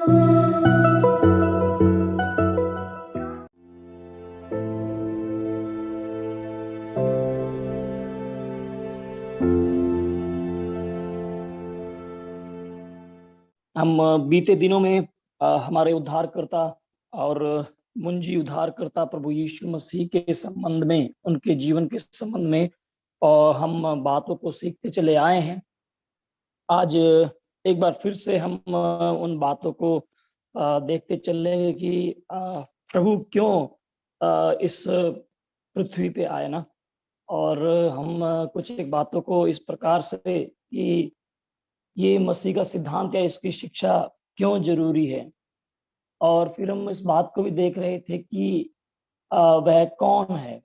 हम बीते दिनों में हमारे उद्धारकर्ता और मुंजी उद्धारकर्ता प्रभु यीशु मसीह के संबंध में, उनके जीवन के संबंध में हम बातों को सीखते चले आए हैं। आज एक बार फिर से हम उन बातों को देखते चल रहे हैं कि प्रभु क्यों इस पृथ्वी पे आए ना। और हम कुछ एक बातों को इस प्रकार से कि ये मसीह का सिद्धांत या इसकी शिक्षा क्यों जरूरी है, और फिर हम इस बात को भी देख रहे थे कि वह कौन है,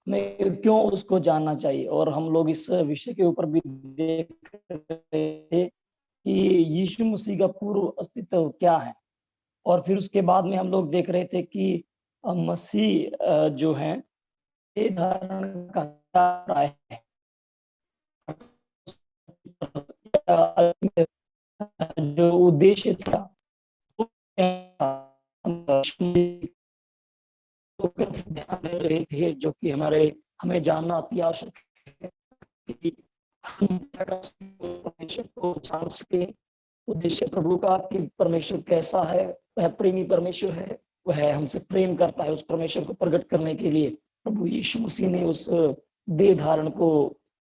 हमें क्यों उसको जानना चाहिए। और हम लोग इस विषय के ऊपर भी देख रहे थे कि यीशु मसीह का पूर्व अस्तित्व क्या है। और फिर उसके बाद में हम लोग देख रहे थे कि मसीह जो है ये धारण का क्या है, जो उद्देश्य था ध्यान दे रहे थे, जो कि हमें जानना अति आवश्यक है कि हम परमेश्वर को जान सके। उद्देश्य प्रभु का कि परमेश्वर कैसा है, वह प्रेमी परमेश्वर है, वह हमसे प्रेम करता है। उस परमेश्वर को प्रकट करने के लिए प्रभु यीशु मसीह ने उस देह धारण को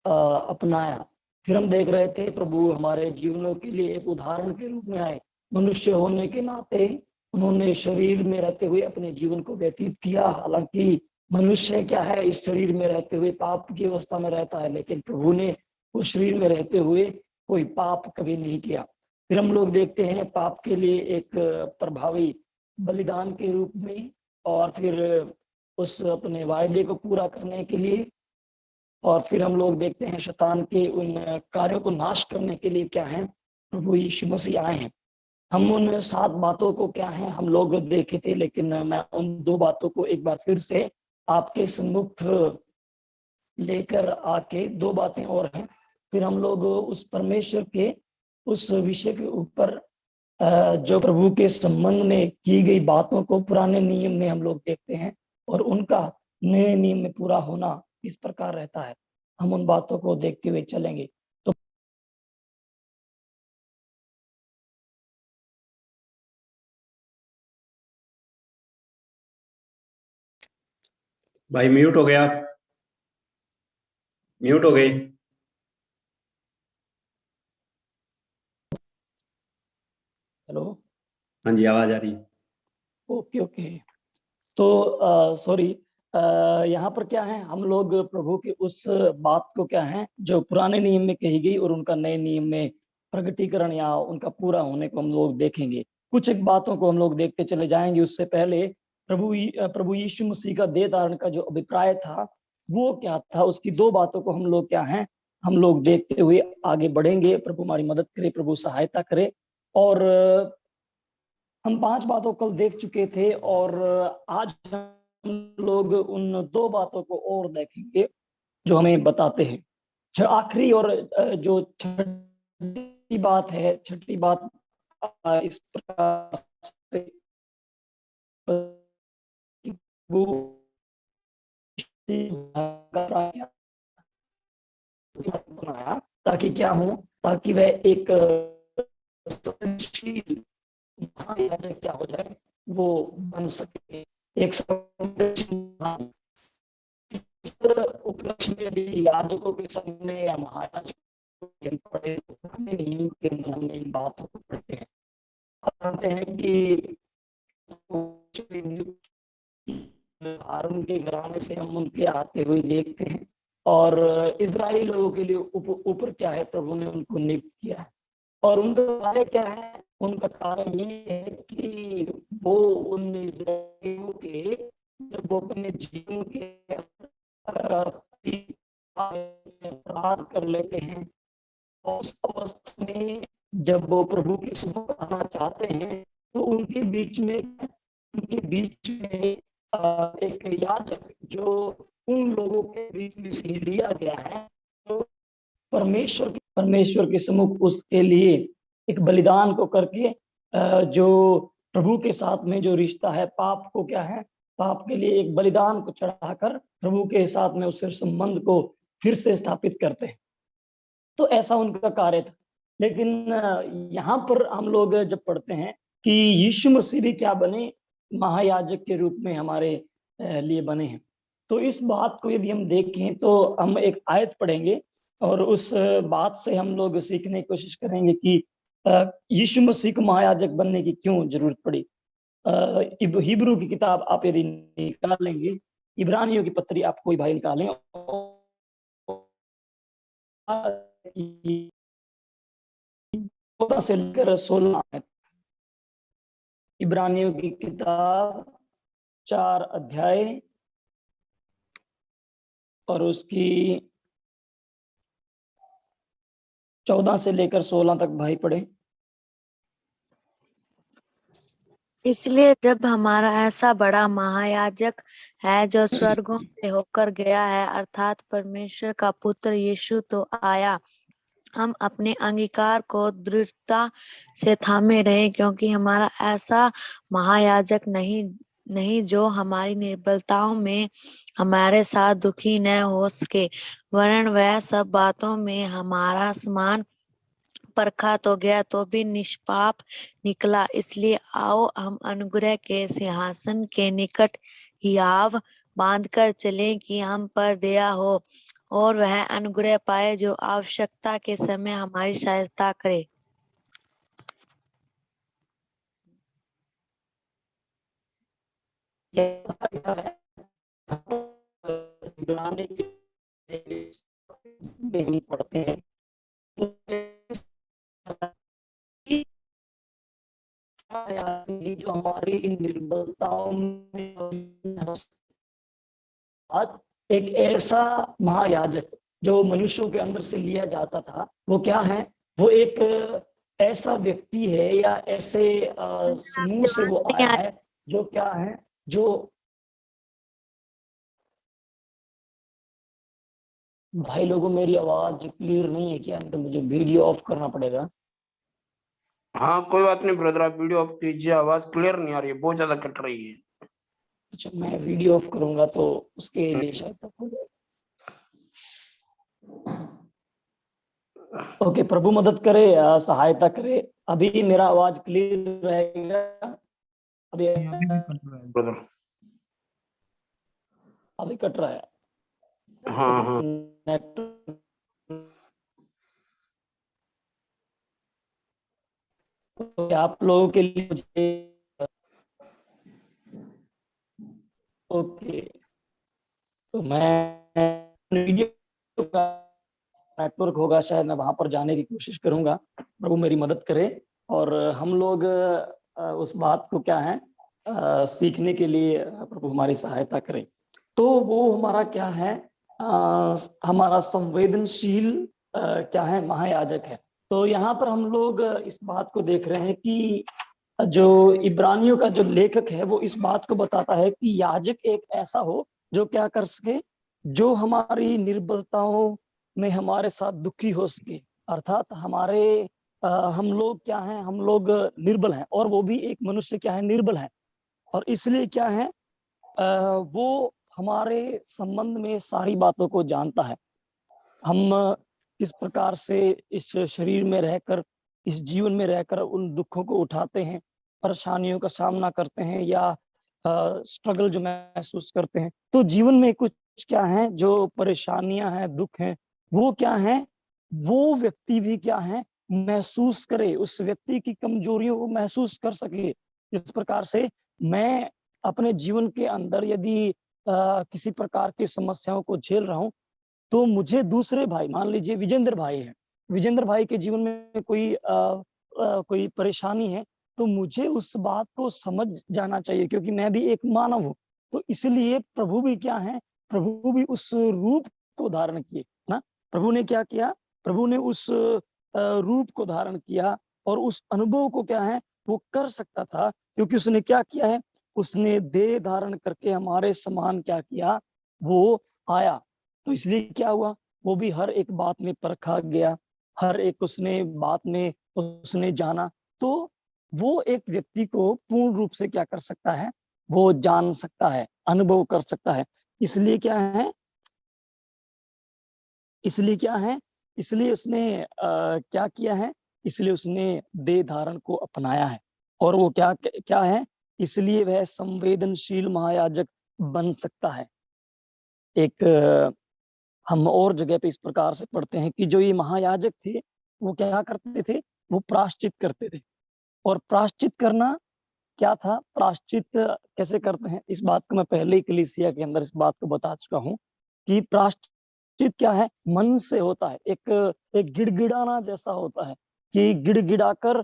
अपनाया। फिर हम देख रहे थे प्रभु हमारे जीवनों के लिए एक उदाहरण के रूप में आए। मनुष्य होने के नाते उन्होंने शरीर में रहते हुए अपने जीवन को व्यतीत किया। हालांकि मनुष्य क्या है, इस शरीर में रहते हुए पाप की अवस्था में रहता है, लेकिन प्रभु ने उस शरीर में रहते हुए कोई पाप कभी नहीं किया। फिर हम लोग देखते हैं पाप के लिए एक प्रभावी बलिदान के रूप में, और फिर उस अपने वायदे को पूरा करने के लिए, और फिर हम लोग देखते हैं शैतान के उन कार्यों को नाश करने के लिए क्या है, प्रभु यीशु मसीह आए हैं। हम उन 7 बातों को क्या है हम लोग देखे थे, लेकिन मैं उन 2 बातों को एक बार फिर से आपके सम्मुख लेकर आके 2 बातें और हैं। फिर हम लोग उस परमेश्वर के उस विषय के ऊपर जो प्रभु के संबंध में की गई बातों को पुराने नियम में हम लोग देखते हैं, और उनका नए नियम में पूरा होना किस प्रकार रहता है, हम उन बातों को देखते हुए चलेंगे। तो भाई म्यूट हो गया, म्यूट हो गई। हेलो, हाँ जी, आवाज आ रही है। Okay okay. तो सॉरी, यहाँ पर क्या है, हम लोग प्रभु के उस बात को क्या है जो पुराने नियम में कही गई और उनका नए नियम में प्रगटीकरण या उनका पूरा होने को हम लोग देखेंगे। कुछ एक बातों को हम लोग देखते चले जाएंगे। उससे पहले प्रभु यीशु मसीह का देह धारण का जो अभिप्राय था वो क्या था, उसकी 2 बातों को हम लोग क्या है हम लोग देखते हुए आगे बढ़ेंगे। प्रभु हमारी मदद करे, प्रभु सहायता करे। और हम 5 बातों कल देख चुके थे, और आज हम लोग उन 2 बातों को और देखेंगे जो हमें बताते हैं। आखिरी और जो छठी बात है, छठी बात इस प्रकार से वो बनाया ताकि क्या हो, ताकि वह एक संवेदनशील महायाजक क्या हो जाए, वो बन सके। एक संवेदनशील उपलक्ष्य में भी याजकों के सामने या महायाजकों के पढ़े पुराने नियम के अंदर हम इन बातों को पढ़ते हैं। आप जानते हैं कि हारून के घराने से हम उनके आते हुए देखते हैं, और इजरायली लोगों के लिए ऊपर क्या है, प्रभु ने उनको नियुक्त किया है। और उनका कार्य क्या है, उनका कार्य ये है कि वो उन इजरायलियों के जब वो अपने जीवन के अपराध कर लेते हैं, उस अवस्था में जब वो प्रभु के सम्मुख आना चाहते हैं, तो उनके बीच में एक याजक जो उन लोगों के बीच में से लिया गया है, तो परमेश्वर के सम्मुख उसके लिए एक बलिदान को करके जो प्रभु के साथ में जो रिश्ता है, पाप को क्या है, पाप के लिए एक बलिदान को चढ़ाकर प्रभु के साथ में उस संबंध को फिर से स्थापित करते हैं। तो ऐसा उनका कार्य था। लेकिन यहाँ पर हम लोग जब पढ़ते हैं कि यीशु मसीह भी क्या बने, महायाजक के रूप में हमारे लिए बने हैं। तो इस बात को यदि हम देखें तो हम एक आयत पढ़ेंगे और उस बात से हम लोग सीखने की कोशिश करेंगे कि यीशु मसीह को महायाजक बनने की क्यों जरूरत पड़ी। हिब्रू की किताब आप यदि निकाल लेंगे, इब्रानियों की पत्री आप कोई भाई निकालें, 14 से लेकर 16 इब्रानियों की किताब 4 अध्याय और उसकी 14 से लेकर 16 तक भाई पढ़े। इसलिए जब हमारा ऐसा बड़ा महायाजक है जो स्वर्गों से होकर गया है, अर्थात परमेश्वर का पुत्र यीशु तो आया, हम अपने अंगीकार को दृढ़ता से थामे रहे, क्योंकि हमारा ऐसा महायाजक नहीं जो हमारी निर्बलताओं में हमारे साथ दुखी न हो सके, वरन वह सब बातों में हमारा समान परखा तो गया तो भी निष्पाप निकला। इसलिए आओ हम अनुग्रह के सिंहासन के निकट हियाव बांधकर चलें कि हम पर दया हो और वह अनुग्रह पाए जो आवश्यकता के समय हमारी सहायता करे। हम पढ़ते हैं जो हमारी इन निर्बलताओं में एक ऐसा महायाजक जो मनुष्यों के अंदर से लिया जाता था, वो क्या है, वो एक ऐसा व्यक्ति है या ऐसे समूह से वो आया है जो क्या है, जो भाई लोगों मेरी आवाज क्लियर नहीं है क्या, तो मुझे वीडियो ऑफ करना पड़ेगा। हाँ कोई बात नहीं ब्रदर, आप वीडियो ऑफ कीजिए, आवाज क्लियर नहीं आ रही है, बहुत ज्यादा कट रही है। अच्छा, मैं वीडियो ऑफ करूंगा तो उसके लिए शायद तक हो जाएगा। ओके, प्रभु मदद करे, सहायता करे। अभी मेरा आवाज क्लियर रहेगा? अभी ब्रदर अभी कट रहा है। हाँ हाँ तो आप लोगों के लिए मुझे ओके, तो मैं वीडियो का नेटवर्क होगा शायद, मैं वहां पर जाने की कोशिश करूंगा। प्रभु मेरी मदद करे और हम लोग उस बात को क्या है सीखने के लिए प्रभु हमारी सहायता करें। तो वो हमारा क्या है, हमारा संवेदनशील क्या है, महायाजक है। तो यहाँ पर हम लोग इस बात को देख रहे हैं कि जो इब्रानियों का जो लेखक है वो इस बात को बताता है कि याजक एक ऐसा हो जो क्या कर सके, जो हमारी निर्बलताओं में हमारे साथ दुखी हो सके। अर्थात हमारे हम लोग क्या हैं, हम लोग निर्बल हैं और वो भी एक मनुष्य क्या है, निर्बल है। और इसलिए क्या है, वो हमारे संबंध में सारी बातों को जानता है। हम किस प्रकार से इस शरीर में रहकर, इस जीवन में रहकर उन दुखों को उठाते हैं, परेशानियों का सामना करते हैं या स्ट्रगल जो महसूस करते हैं। तो जीवन में कुछ क्या है, जो परेशानियां हैं, दुख हैं, वो क्या है, वो व्यक्ति भी क्या है महसूस करे, उस व्यक्ति की कमजोरियों को महसूस कर सके। इस प्रकार से मैं अपने जीवन के अंदर यदि किसी प्रकार की समस्याओं को झेल रहा हूं, तो मुझे दूसरे भाई, मान लीजिए विजेंद्र भाई है, विजेंद्र भाई के जीवन में कोई परेशानी है, तो मुझे उस बात को समझ जाना चाहिए, क्योंकि मैं भी एक मानव हूँ। तो इसलिए प्रभु भी क्या है, प्रभु भी उस रूप को धारण किए ना। प्रभु ने क्या किया, प्रभु ने उस रूप को धारण किया और उस अनुभव को क्या है वो कर सकता था, क्योंकि उसने क्या किया है, उसने देह धारण करके हमारे समान क्या किया, वो आया। तो इसलिए क्या हुआ, वो भी हर एक बात में परखा गया, हर एक उसने बात में उसने जाना, तो वो एक व्यक्ति को पूर्ण रूप से क्या कर सकता है, वो जान सकता है, अनुभव कर सकता है। इसलिए क्या है, इसलिए उसने क्या किया है, इसलिए उसने देह धारण को अपनाया है। और वो क्या क्या है, इसलिए वह संवेदनशील महायाजक बन सकता है। एक हम और जगह पे इस प्रकार से पढ़ते हैं कि जो ये महायाजक थे वो क्या करते थे, वो प्रायश्चित करते थे। और प्रायश्चित करना क्या था, प्रायश्चित कैसे करते हैं, इस बात को मैं पहले ही कलीसिया के अंदर इस बात को बता चुका हूँ कि प्रायश्चित क्या है, मन से होता है। एक गिड़गिड़ाना जैसा होता है कि गिड़गिड़ाकर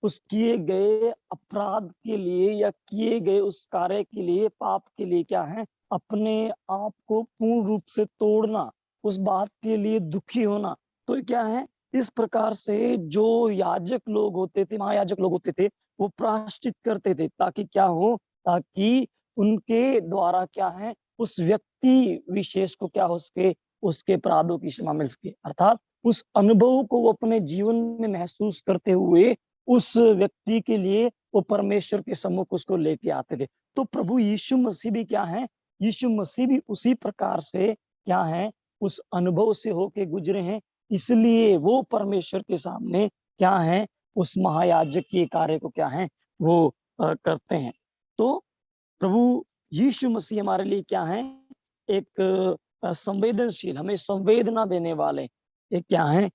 उस किए गए अपराध के लिए या किए गए उस कार्य के लिए, पाप के लिए क्या है, अपने आप को पूर्ण रूप से तोड़ना, उस बात के लिए दुखी होना। तो क्या है, इस प्रकार से जो याजक लोग होते थे, महायाजक लोग होते थे, वो प्रायश्चित करते थे ताकि क्या हो, ताकि उनके द्वारा क्या है, उस व्यक्ति विशेष को क्या हो सके, उसके अपराधों की क्षमा मिल सके। अर्थात उस अनुभव को वो अपने जीवन में महसूस करते हुए उस व्यक्ति के लिए वो परमेश्वर के सम्मुख उसको लेके आते थे। तो प्रभु यीशु मसीह भी क्या है, यीशु मसीह भी उसी प्रकार से क्या है, उस अनुभव से होके गुजरे हैं। इसलिए वो परमेश्वर के सामने क्या है, उस महायाजक के कार्य को क्या है, वो करते हैं। तो प्रभु यीशु मसीह हमारे लिए क्या है, एक संवेदनशील, हमें संवेदना देने वाले एक क्या है,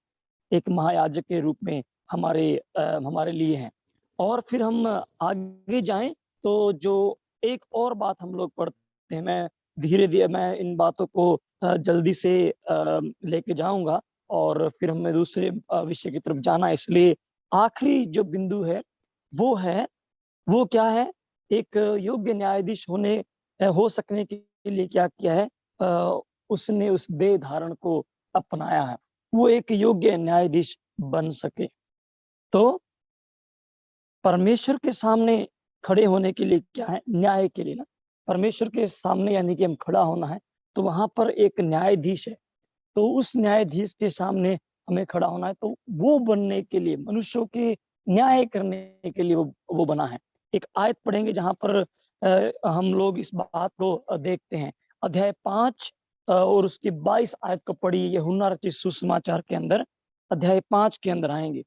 एक महायाजक के रूप में हमारे लिए हैं। और फिर हम आगे जाएं तो जो एक और बात हम लोग पढ़ते हैं, मैं धीरे-धीरे मैं इन बातों को जल्दी से लेके जाऊँगा और फिर हमें दूसरे विषय की तरफ जाना है। इसलिए आखिरी जो बिंदु है, वो क्या है, एक योग्य न्यायाधीश हो सकने के लिए क्या किया है, उसने उस देह धारण को अपनाया है, वो एक योग्य न्यायाधीश बन सके। तो परमेश्वर के सामने खड़े होने के लिए क्या है, न्याय के लिए ना, परमेश्वर के सामने यानी कि हम खड़ा होना है, तो वहां पर एक न्यायाधीश है। तो उस न्यायाधीश के सामने हमें खड़ा होना है, तो वो बनने के लिए, मनुष्यों के न्याय करने के लिए वो बना है। एक आयत पढ़ेंगे जहां पर हम लोग इस बात को देखते हैं। अध्याय 5 और उसकी 22 आयत को पढ़िए, यूहन्ना रचित सुसमाचार के अंदर अध्याय 5 के अंदर आएंगे।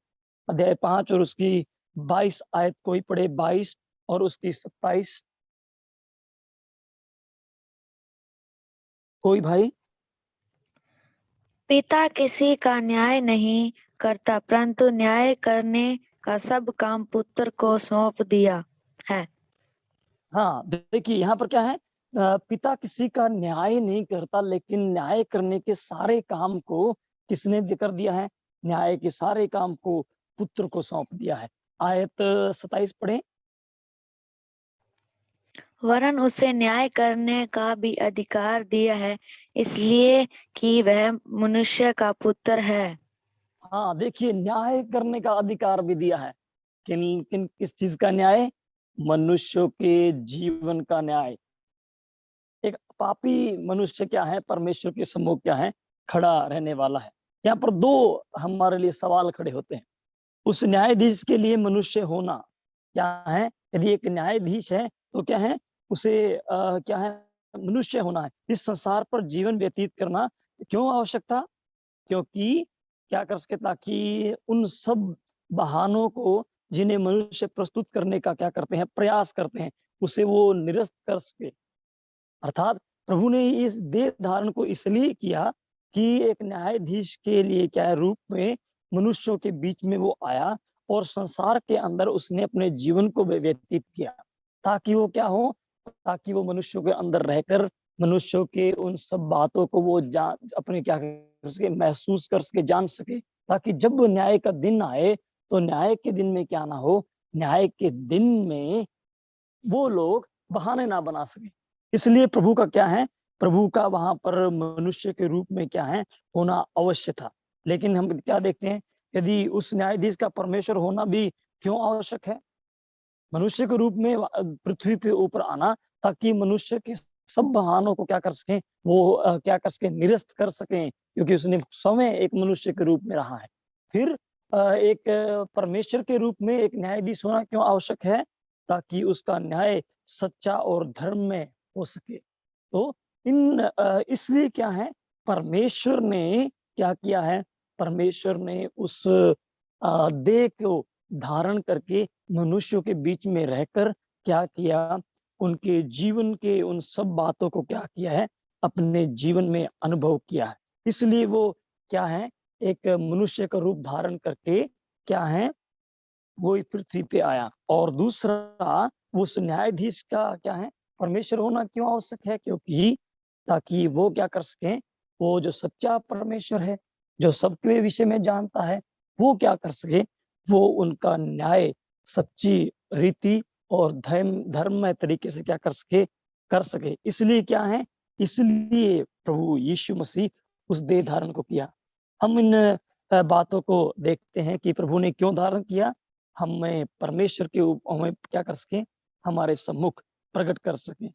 अध्याय 5 और उसकी 22 आयत कोई पढ़े, 22 और उसकी 27। कोई भाई? पिता किसी का न्याय नहीं करता, परंतु न्याय करने का सब काम पुत्र को सौंप दिया है। हाँ, देखिए यहाँ पर क्या है, पिता किसी का न्याय नहीं करता, लेकिन न्याय करने के सारे काम को किसने कर दिया है, न्याय के सारे काम को पुत्र को सौंप दिया है। आयत 27 पढ़े। वरन उसे न्याय करने का भी अधिकार दिया है, इसलिए कि वह मनुष्य का पुत्र है। हाँ, देखिए न्याय करने का अधिकार भी दिया है। किस चीज का न्याय, मनुष्यों के जीवन का न्याय। एक पापी मनुष्य क्या है, परमेश्वर के सम्मुख क्या है, खड़ा रहने वाला है। यहाँ पर दो हमारे लिए सवाल खड़े होते हैं। उस न्यायाधीश के लिए मनुष्य होना क्या है, यदि एक न्यायाधीश है तो क्या है, उसे क्या है, मनुष्य होना है। इस संसार पर जीवन व्यतीत करना क्यों आवश्यक था, क्योंकि क्या कर सके, ताकि उन सब बहानों को जिन्हें मनुष्य प्रस्तुत करने का क्या करते हैं, प्रयास करते हैं, उसे वो निरस्त कर सके। अर्थात प्रभु ने इस देह धारण को इसलिए किया कि एक न्यायाधीश के लिए क्या है, रूप में मनुष्यों के बीच में वो आया और संसार के अंदर उसने अपने जीवन को व्यतीत किया, ताकि वो क्या हो, ताकि वो मनुष्यों के अंदर रहकर मनुष्यों के उन सब बातों को वो अपने क्या कर सके, महसूस कर सके, जान सके, ताकि जब न्याय का दिन आए तो न्याय के दिन में क्या ना हो, न्याय के दिन में वो लोग बहाने ना बना सके। इसलिए प्रभु का क्या है, प्रभु का वहां पर मनुष्य के रूप में क्या है, होना अवश्य था। लेकिन हम क्या देखते हैं, यदि उस न्यायाधीश का परमेश्वर होना भी क्यों आवश्यक है, मनुष्य के रूप में पृथ्वी पे ऊपर आना, ताकि मनुष्य के सब बहानों को क्या कर सके, वो क्या कर सके, निरस्त कर सके, क्योंकि उसने समय एक मनुष्य के रूप में रहा है। फिर एक परमेश्वर के रूप में एक न्यायाधीश होना क्यों आवश्यक है? ताकि उसका न्याय सच्चा और धर्म में हो सके। तो इसलिए क्या है, परमेश्वर ने क्या किया है, परमेश्वर ने उस देह को धारण करके मनुष्यों के बीच में रहकर क्या किया, उनके जीवन के उन सब बातों को क्या किया है, अपने जीवन में अनुभव किया है। इसलिए वो क्या है, एक मनुष्य का रूप धारण करके क्या है, वो इस पृथ्वी पे आया। और दूसरा, उस न्यायाधीश का क्या है, परमेश्वर होना क्यों आवश्यक है? क्योंकि ताकि वो क्या कर सकें, वो जो सच्चा परमेश्वर है, जो सबके विषय में जानता है, वो क्या कर सके, वो उनका न्याय सच्ची रीति और धर्ममय तरीके से क्या कर सके। इसलिए क्या है, इसलिए प्रभु यीशु मसीह उस देह धारण को किया। हम इन बातों को देखते हैं कि प्रभु ने क्यों धारण किया, हमें परमेश्वर के हमें क्या कर सके, हमारे सम्मुख प्रकट कर सके,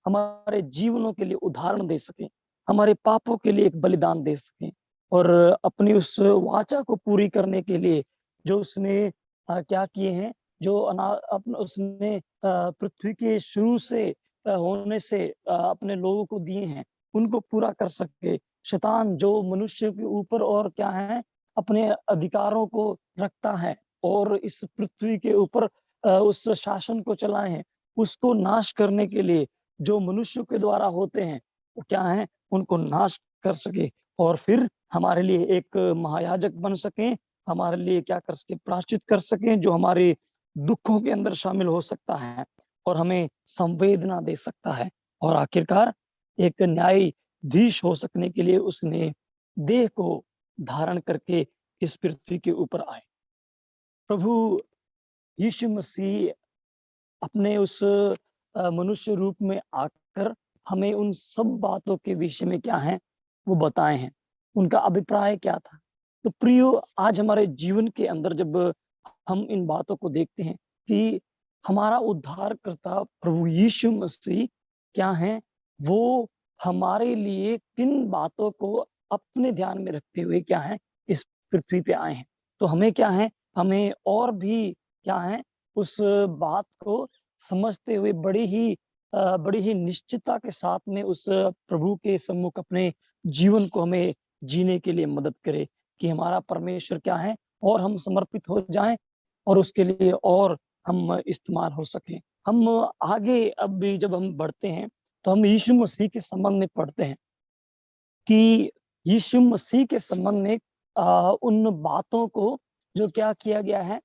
हमारे जीवनों के लिए उदाहरण दे सके, हमारे पापों के लिए एक बलिदान दे सके, और अपनी उस वाचा को पूरी करने के लिए जो उसने क्या किए हैं, जो उसने पृथ्वी के शुरू से होने से अपने लोगों को दिए हैं, उनको पूरा कर सके। शैतान जो मनुष्य के ऊपर और क्या है, अपने अधिकारों को रखता है और इस पृथ्वी के ऊपर उस शासन को चलाए हैं, उसको नाश करने के लिए जो मनुष्यों के द्वारा होते हैं, वो क्या है, उनको नाश कर सके और फिर हमारे लिए एक महायाजक बन सकें, हमारे लिए क्या कर सके, प्रायश्चित कर सकें, जो हमारे दुखों के अंदर शामिल हो सकता है और हमें संवेदना दे सकता है। और आखिरकार एक न्यायाधीश हो सकने के लिए उसने देह को धारण करके इस पृथ्वी के ऊपर आए। प्रभु यीशु मसीह अपने उस मनुष्य रूप में आकर हमें उन सब बातों के विषय में क्या है, वो बताए हैं। उनका अभिप्राय क्या था? तो प्रियो, आज हमारे जीवन के अंदर जब हम इन बातों को देखते हैं कि हमारा उद्धारकर्ता प्रभु यीशु मसीह क्या है, वो हमारे लिए किन बातों को अपने ध्यान में रखते हुए क्या है, इस पृथ्वी पे आए हैं। तो हमें क्या है, हमें और भी क्या है, उस बात को समझते हुए बड़ी ही निश्चितता के साथ में उस प्रभु के सम्मुख अपने जीवन को हमें जीने के लिए मदद करे कि हमारा परमेश्वर क्या है, और हम समर्पित हो जाएं और उसके लिए और हम इस्तेमाल हो सकें। हम आगे अब भी जब हम बढ़ते हैं तो हम यीशु मसीह के संबंध में पढ़ते हैं कि यीशु मसीह के संबंध में उन बातों को जो क्या किया गया है,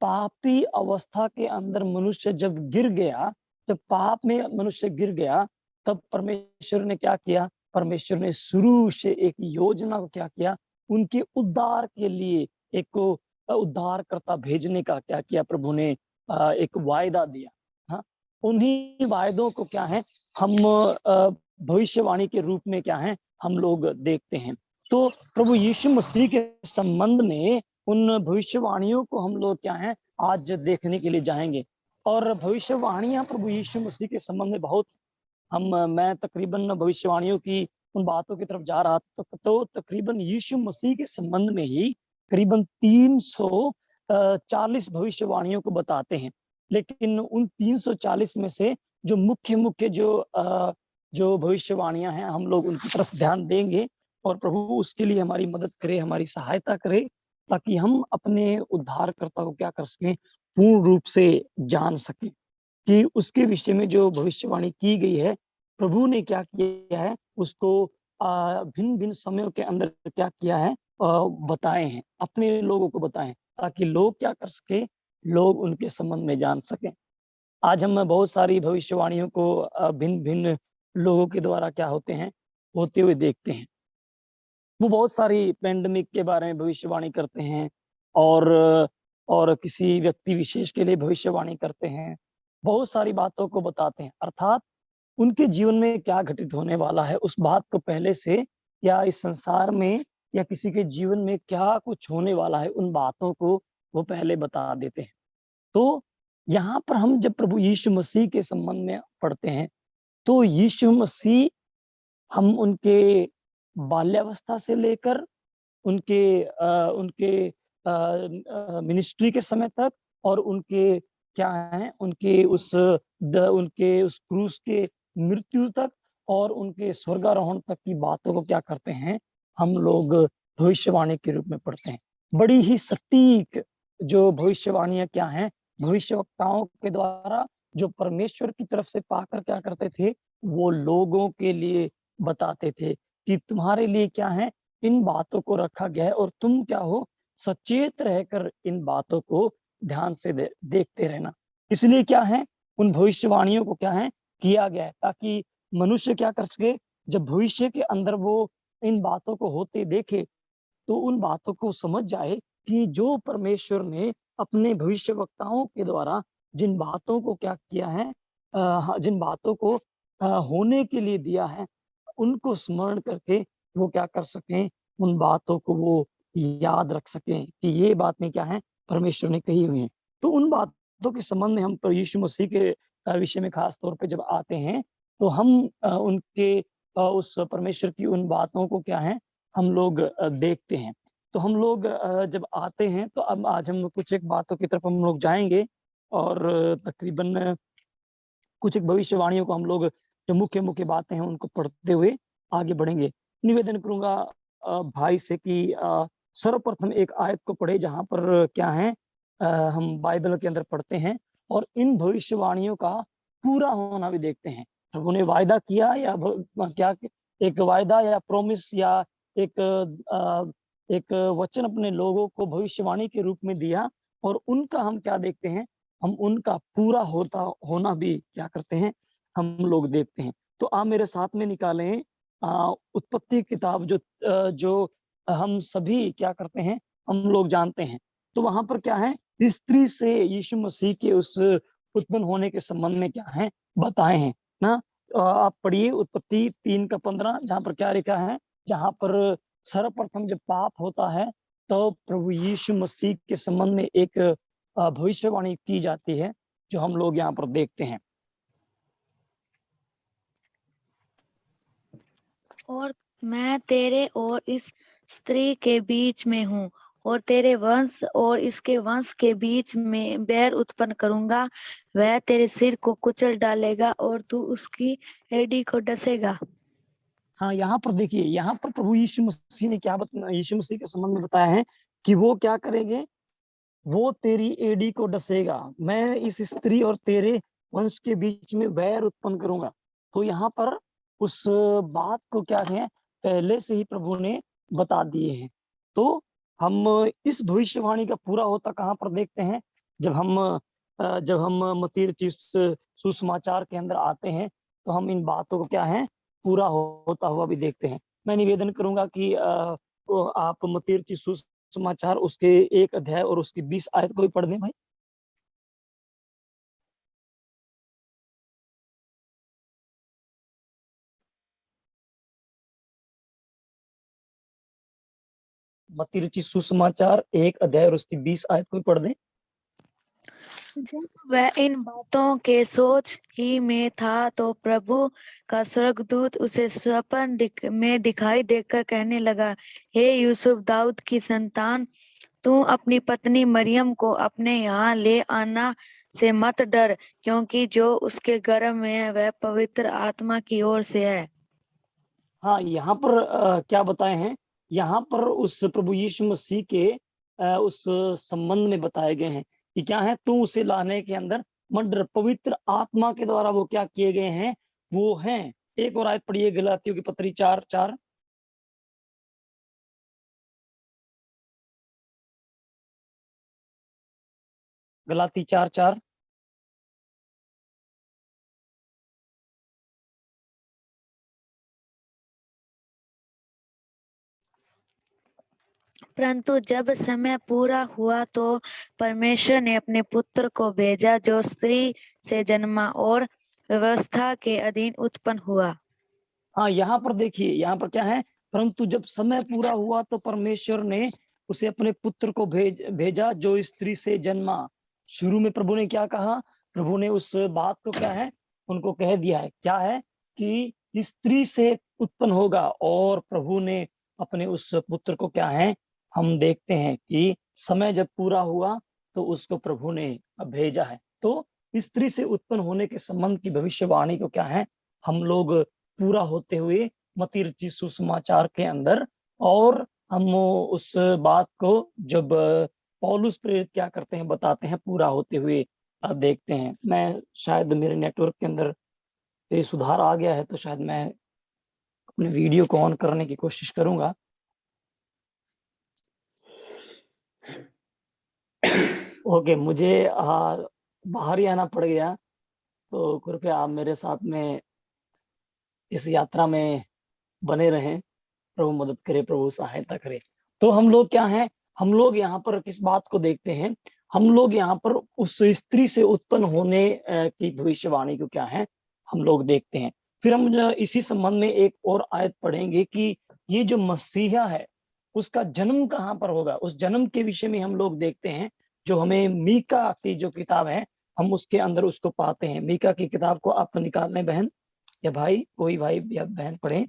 पापी अवस्था के अंदर मनुष्य जब गिर गया, जब पाप में मनुष्य गिर गया, तब परमेश्वर ने क्या किया, परमेश्वर ने शुरू से एक योजना को क्या किया, उनके उद्धार के लिए एक उद्धारकर्ता भेजने का क्या किया, प्रभु ने एक वायदा दिया। हाँ, उन्हीं वायदों को क्या है, हम भविष्यवाणी के रूप में क्या है, हम लोग देखते हैं। तो प्रभु यीशु मसीह के संबंध में उन भविष्यवाणियों को हम लोग क्या है, आज देखने के लिए जाएंगे। और भविष्यवाणियां प्रभु यीशु मसीह के संबंध में बहुत मैं तकरीबन भविष्यवाणियों की उन बातों की तरफ जा रहा था, तो तकरीबन यीशु मसीह के संबंध में ही करीबन 340 भविष्यवाणियों को बताते हैं। लेकिन उन 340 में से जो मुख्य जो भविष्यवाणियां हैं, हम लोग उनकी तरफ ध्यान देंगे और प्रभु उसके लिए हमारी मदद करे, हमारी सहायता करे, ताकि हम अपने उद्धारकर्ता को क्या कर सकें, पूर्ण रूप से जान सकें कि उसके विषय में जो भविष्यवाणी की गई है, प्रभु ने क्या किया है, उसको भिन्न-भिन्न समयों के अंदर क्या किया है, बताए हैं, अपने लोगों को बताए हैं, ताकि लोग क्या कर सकें, लोग उनके संबंध में जान सकें। आज हम बहुत सारी भविष्यवाणियों को भिन्न-भिन्न लोगों के द्वारा क्या होते हुए देखते हैं। वो बहुत सारी पैंडेमिक के बारे में भविष्यवाणी करते हैं और किसी व्यक्ति विशेष के लिए भविष्यवाणी करते हैं। बहुत सारी बातों को बताते हैं, अर्थात उनके जीवन में क्या घटित होने वाला है, उस बात को पहले से, या इस संसार में या किसी के जीवन में क्या कुछ होने वाला है, उन बातों को वो पहले बता देते हैं। तो यहाँ पर हम जब प्रभु यीशु मसीह के संबंध में पढ़ते हैं, तो यीशु मसीह हम उनके बाल्यावस्था से लेकर उनके मिनिस्ट्री के समय तक और उनके क्या है, उनके उस क्रूस के मृत्यु तक और उनके स्वर्गारोहण तक की बातों को क्या करते हैं, हम लोग भविष्यवाणी के रूप में पढ़ते हैं। बड़ी ही सटीक जो भविष्यवाणियां क्या हैं, भविष्यवक्ताओं के द्वारा जो परमेश्वर की तरफ से पाकर क्या करते थे, वो लोगों के लिए बताते थे कि तुम्हारे लिए क्या है, इन बातों को रखा गया है और तुम क्या हो, सचेत रहकर इन बातों को ध्यान से देखते रहना। इसलिए क्या है, उन भविष्यवाणियों को क्या है किया गया है, ताकि मनुष्य क्या कर सके, जब भविष्य के अंदर वो इन बातों को होते देखे तो उन बातों को समझ जाए कि जो परमेश्वर ने अपने भविष्यवक्ताओं के द्वारा जिन बातों को क्या किया है, जिन बातों को होने के लिए दिया है, उनको स्मरण करके वो क्या कर सकें, उन बातों को वो याद रख सकें कि ये बातें क्या है, परमेश्वर ने कही हुई हैं। तो उन बातों के संबंध में हम पर यीशु मसीह के विषय में खास तौर पे जब आते हैं, तो हम उनके उस परमेश्वर की उन बातों को क्या है, हम लोग देखते हैं। तो हम लोग जब आते हैं, तो अब आज हम कुछ एक बातों की तरफ हम लोग जाएँगे और तकरीबन कुछ एक भविष्यवाणियों को हम लोग जो मुख्य-मुख्य बातें हैं, उनको पढ़ते हुए आगे बढ़ेंगे। निवेदन करूँगा भाई से कि सर्वप्रथम एक आयत को पढ़े जहाँ पर क्या है, हम बाइबल के अंदर पढ़ते हैं और इन भविष्यवाणियों का पूरा होना भी देखते हैं। प्रभु ने वायदा किया या क्या एक वायदा या प्रॉमिस या एक वचन अपने लोगों को भविष्यवाणी के रूप में दिया और उनका हम क्या देखते हैं, हम उनका पूरा होना भी क्या करते हैं, हम लोग देखते हैं। तो आप मेरे साथ में निकालें उत्पत्ति किताब जो हम सभी क्या करते हैं, हम लोग जानते हैं। तो वहाँ पर क्या है, स्त्री से यीशु मसीह के उस उत्पन्न होने के संबंध में क्या है, बताए हैं ना। आप पढ़िए उत्पत्ति 3:15 जहाँ पर क्या लिखा है, जहाँ पर सर्वप्रथम जब पाप होता है, तो प्रभु यीशु मसीह के संबंध में एक भविष्यवाणी की जाती है, जो हम लोग यहाँ पर देखते हैं। और मैं तेरे और इस स्त्री के बीच में हूँ और तेरे वंश और इसके वंश के बीच में बैर उत्पन्न करूंगा। वह तेरे सिर को कुचल डालेगा और तू उसकी एड़ी को डसेगा। हाँ, यहाँ पर देखिए, यहाँ पर प्रभु यीशु मसीह ने क्या यीशु मसीह के संबंध में बताया है कि वो क्या करेंगे, वो तेरी एड़ी को डसेगा, मैं इस स्त्री और तेरे वंश के बीच में वैर उत्पन्न करूंगा। तो यहाँ पर उस बात को क्या है, पहले से ही प्रभु ने बता दिए हैं। तो हम इस भविष्यवाणी का पूरा होता कहाँ पर देखते हैं, जब हम मत्ती रचित सुसमाचार के अंदर आते हैं, तो हम इन बातों को क्या है, पूरा होता हुआ भी देखते हैं। मैं निवेदन करूंगा कि आप मत्ती रचित सुसमाचार उसके 1 अध्याय और उसकी 20 आयत को भी पढ़ दें भाई। मत्ती रचित सुसमाचार 1 अध्याय और उसकी 20 आयत को भी पढ़ दें। जब वह इन बातों के सोच ही में था, तो प्रभु का स्वर्गदूत उसे स्वप्न में दिखाई देकर कहने लगा, हे यूसुफ दाऊद की संतान, तू अपनी पत्नी मरियम को अपने यहाँ ले आना से मत डर, क्योंकि जो उसके गर्भ में है वह पवित्र आत्मा की ओर से है। हाँ, यहाँ पर क्या बताए हैं, यहाँ पर उस प्रभु यीशु मसीह के उस संबंध में बताए गए हैं कि क्या है, तू उसे लाने के अंदर मत डर, पवित्र आत्मा के द्वारा वो क्या किए गए हैं, वो हैं। एक और आयत पढ़िए, गलातियों की पत्री 4:4। गलाती 4:4। परंतु जब समय पूरा हुआ तो परमेश्वर ने अपने पुत्र को भेजा, जो स्त्री से जन्मा और व्यवस्था के अधीन उत्पन्न हुआ। हाँ, यहाँ पर देखिए, यहाँ पर क्या है, परंतु जब समय पूरा हुआ तो परमेश्वर ने उसे अपने पुत्र को भेजा जो स्त्री से जन्मा। शुरू में प्रभु ने क्या कहा, प्रभु ने उस बात को क्या है, उनको कह दिया है, क्या है कि स्त्री से उत्पन्न होगा और प्रभु ने अपने उस पुत्र को क्या है, हम देखते हैं कि समय जब पूरा हुआ तो उसको प्रभु ने भेजा है। तो स्त्री से उत्पन्न होने के संबंध की भविष्यवाणी को क्या है, हम लोग पूरा होते हुए मत्ती रचित सुसमाचार के अंदर, और हम उस बात को जब पौलुस प्रेरित क्या करते हैं बताते हैं पूरा होते हुए देखते हैं। मैं शायद मेरे नेटवर्क के अंदर ये सुधार आ गया है, तो शायद मैं अपने वीडियो को ऑन करने की कोशिश करूंगा। ओके, मुझे बाहर ही आना पड़ गया, तो कृपया आप मेरे साथ में इस यात्रा में बने रहें। प्रभु मदद करे, प्रभु सहायता करे। तो हम लोग क्या हैं, हम लोग यहाँ पर किस बात को देखते हैं, हम लोग यहाँ पर उस स्त्री से उत्पन्न होने की भविष्यवाणी को क्या है हम लोग देखते हैं। फिर हम इसी संबंध में एक और आयत पढ़ेंगे कि ये जो मसीहा है उसका जन्म कहाँ पर होगा। उस जन्म के विषय में हम लोग देखते हैं, जो हमें मीका की जो किताब है हम उसके अंदर उसको पाते हैं। मीका की किताब को आप निकाल लें बहन या भाई, कोई भाई या बहन पढ़े।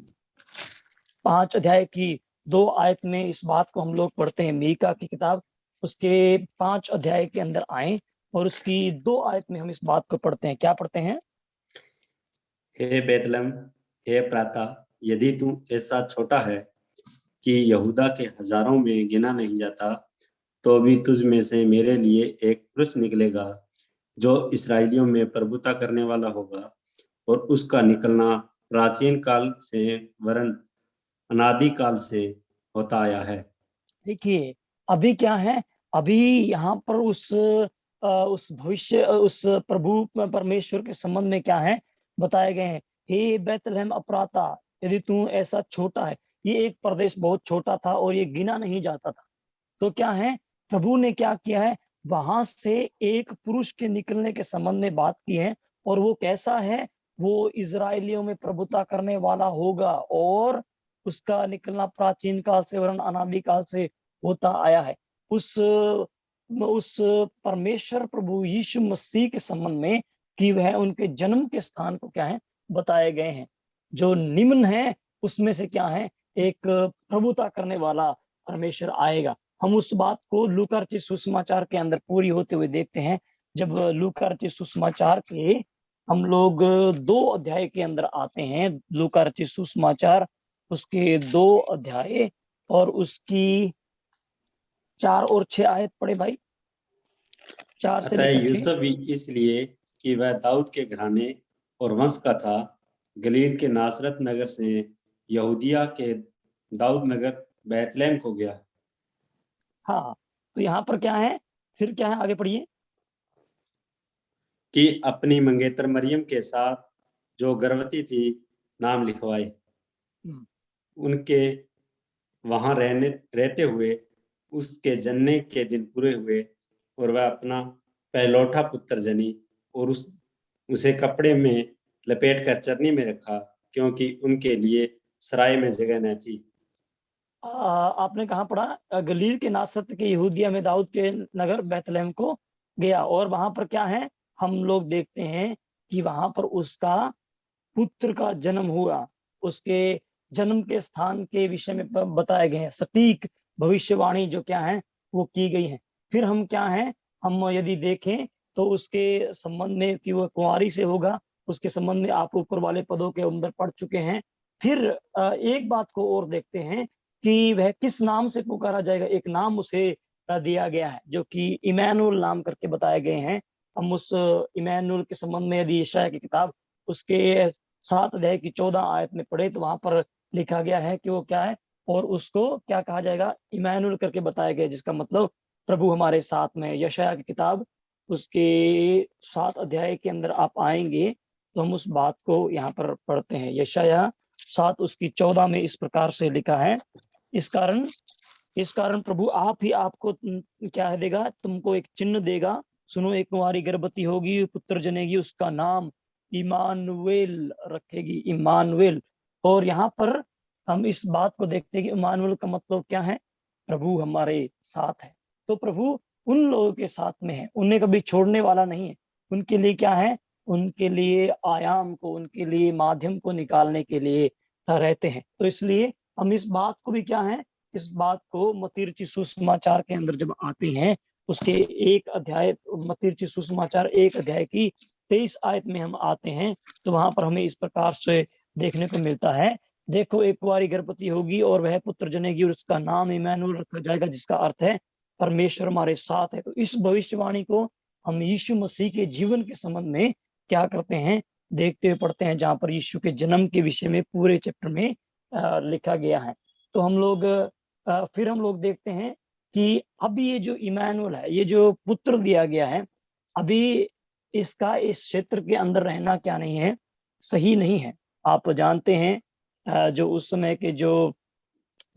5 अध्याय की 2 आयत में इस बात को हम लोग पढ़ते हैं। मीका की किताब उसके 5 अध्याय के अंदर आए और उसकी 2 आयत में हम इस बात को पढ़ते हैं। क्या पढ़ते हैं? हे बेतलहम, हे प्राता, यदि तू ऐसा छोटा है कि यहूदा के हजारों में गिना नहीं जाता, तो भी तुझ में से मेरे लिए एक पुरुष निकलेगा जो इसराइलियों में प्रभुता करने वाला होगा, और उसका निकलना प्राचीन काल से वरन अनादि काल से होता आया है। देखिए, अभी क्या है, अभी यहाँ पर उस भविष्य उस प्रभु परमेश्वर के संबंध में क्या है बताए गए हैं। हे बैतलहम अप्राता, यदि तू ऐसा छोटा है। ये एक प्रदेश बहुत छोटा था और ये गिना नहीं जाता था। तो क्या है, प्रभु ने क्या किया है, वहां से एक पुरुष के निकलने के संबंध में बात की है। और वो कैसा है, वो इजराइलियों में प्रभुता करने वाला होगा और उसका निकलना प्राचीन काल से वरन अनादि काल से होता आया है। उस परमेश्वर प्रभु यीशु मसीह के संबंध में कि वह उनके जन्म के स्थान को क्या है बताए गए हैं। जो निम्न है उसमें से क्या है, एक प्रभुता करने वाला परमेश्वर आएगा। हम उस बात को लूका रचित सुसमाचार के अंदर पूरी होते हुए देखते हैं। जब लूका रचित सुसमाचार के हम लोग 2 अध्याय के अंदर आते हैं, लूका रचित सुसमाचार उसके 2 अध्याय और उसकी 4 और 6 आयत पढ़े भाई, 4 से अतः लेकर 6। यूसुफ इसलिए कि वह दाऊद के घराने और वंश का था, गलील के नासरत नगर से यहूदिया के दाऊद नगर बैतलहम को गया। हाँ, तो यहाँ पर क्या है, फिर क्या है, आगे पढ़िए। कि अपनी मंगेतर मरियम के साथ जो गर्भवती थी नाम लिखवाए। उनके वहां रहते हुए उसके जन्ने के दिन पूरे हुए और वह अपना पहलौठा पुत्र जनी, और उसे कपड़े में लपेट कर चरनी में रखा, क्योंकि उनके लिए सराय में जगह न थी। आपने कहाँ पढ़ा? गलील के नासरत के यहूदिया में दाऊद के नगर बैतलहम को गया, और वहां पर क्या है, हम लोग देखते हैं कि वहां पर उसका पुत्र का जन्म हुआ। उसके जन्म के स्थान के विषय में बताए गए हैं, सटीक भविष्यवाणी जो क्या है वो की गई है। फिर हम क्या है, हम यदि देखें तो उसके संबंध में कि वह कुंवारी से होगा, उसके संबंध में आप ऊपर वाले पदों के अंदर पढ़ चुके हैं। फिर एक बात को और देखते हैं कि वह किस नाम से पुकारा जाएगा। एक नाम उसे दिया गया है जो कि इमैनुअल नाम करके बताए गए हैं। हम उस इमैनुअल के संबंध में यदि यशायाह की किताब उसके 7 अध्याय की 14 आयत में पढ़े तो वहां पर लिखा गया है कि वो क्या है, और उसको क्या कहा जाएगा, इमैनुअल करके बताया गया, जिसका मतलब प्रभु हमारे साथ में। यशायाह की किताब उसके 7 अध्याय के अंदर आप आएंगे तो हम उस बात को यहाँ पर पढ़ते हैं। यशायाह 7 उसकी 14 में इस प्रकार से लिखा है, इस कारण प्रभु आप ही आपको क्या है देगा, तुमको एक चिन्ह देगा। सुनो, एक कुंवारी गर्भवती होगी, पुत्र जनेगी, उसका नाम इमानुएल रखेगी, इमानुएल। और यहाँ पर हम इस बात को देखते हैं कि इमानुएल का मतलब क्या है, प्रभु हमारे साथ है। तो प्रभु उन लोगों के साथ में है, उन्हें कभी छोड़ने वाला नहीं है। उनके लिए क्या है, उनके लिए आयाम को, उनके लिए माध्यम को निकालने के लिए रहते हैं। तो इसलिए हम इस बात को भी क्या है इस बात को मत्ती रचित सुसमाचार के अंदर जब आते हैं, उसके 1 अध्याय मत्ती रचित सुसमाचार 1 अध्याय की 23 आयत में हम आते हैं, तो वहां पर हमें इस प्रकार से देखने को मिलता है, देखो एक कुंवारी गर्भवती होगी और वह पुत्र जनेगी और उसका नाम इम्मानुएल रखा जाएगा, जिसका अर्थ है परमेश्वर हमारे साथ है। तो इस भविष्यवाणी को हम यीशु मसीह के जीवन के संबंध में क्या करते हैं, देखते हुए पढ़ते हैं, जहां पर यीशु के जन्म के विषय में पूरे चैप्टर में लिखा गया है। तो हम लोग फिर हम लोग देखते हैं कि अभी ये जो इम्मानुएल है, ये जो पुत्र दिया गया है, अभी इसका इस क्षेत्र के अंदर रहना क्या नहीं है, सही नहीं है। आप जानते हैं जो उस समय के जो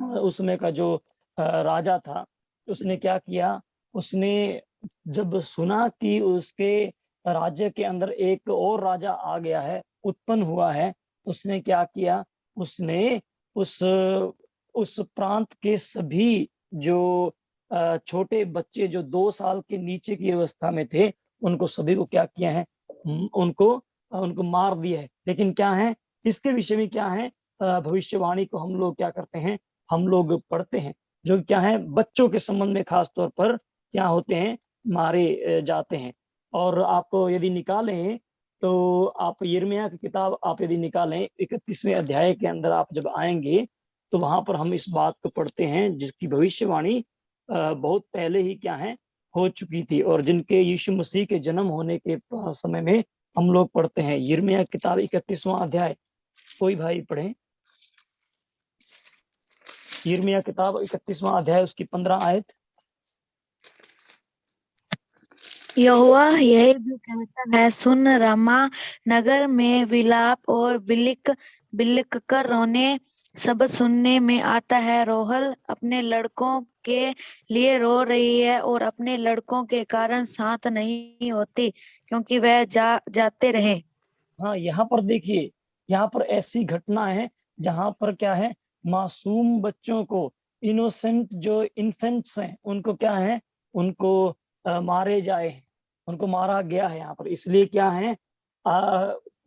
उस समय का जो राजा था, उसने क्या किया, उसने जब सुना कि उसके राज्य के अंदर एक और राजा आ गया है, उत्पन्न हुआ है, उसने क्या किया, उसने उस प्रांत के सभी जो छोटे बच्चे जो 2 साल के नीचे की अवस्था में थे, उनको सभी को क्या किया है, उनको मार दिया है। लेकिन क्या है, इसके विषय में क्या है, भविष्यवाणी को हम लोग क्या करते हैं, हम लोग पढ़ते हैं, जो क्या है बच्चों के संबंध में खास तौर पर क्या होते हैं, मारे जाते हैं। और आप यदि निकालें तो आप यिर्मयाह की किताब आप यदि निकालें 31वें अध्याय के अंदर आप जब आएंगे, तो वहां पर हम इस बात को पढ़ते हैं, जिसकी भविष्यवाणी बहुत पहले ही क्या है, हो चुकी थी, और जिनके यीशु मसीह के जन्म होने के समय में हम लोग पढ़ते हैं। यिर्मयाह किताब 31वां अध्याय, कोई भाई पढ़े। यिर्मयाह किताब 31वां अध्याय, उसकी 15 आयत। यहोवा यह भी कहता है, सुन, रामा नगर में विलाप और बिलक कर रोने सब सुनने में आता है। रोहल अपने लड़कों के लिए रो रही है और अपने लड़कों के कारण शांत नहीं होती, क्योंकि वह जाते रहे। हाँ, यहाँ पर देखिए, यहाँ पर ऐसी घटना है जहाँ पर क्या है, मासूम बच्चों को, इनोसेंट जो इन्फेंट्स हैं, उनको क्या है, उनको मारे जाए, उनको मारा गया है यहाँ पर। इसलिए क्या है,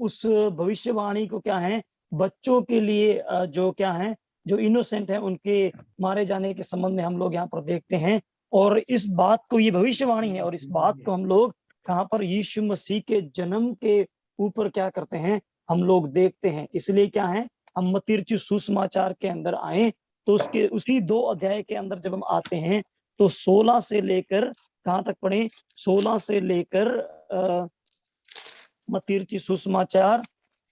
उस भविष्यवाणी को क्या है, बच्चों के लिए जो क्या है, जो इनोसेंट है, उनके मारे जाने के संबंध में हम लोग यहाँ पर देखते हैं। और इस बात को, ये भविष्यवाणी है, और इस बात को हम लोग कहाँ पर, यीशु मसीह के जन्म के ऊपर क्या करते हैं, हम लोग देखते हैं। इसलिए क्या है, हम मत्ती रचित सुसमाचार के अंदर आए, तो उसके उसी 2 अध्याय के अंदर जब हम आते हैं, तो 16 से लेकर कहाँ तक पढ़े, 16 से लेकर मत्ती रचित सुसमाचार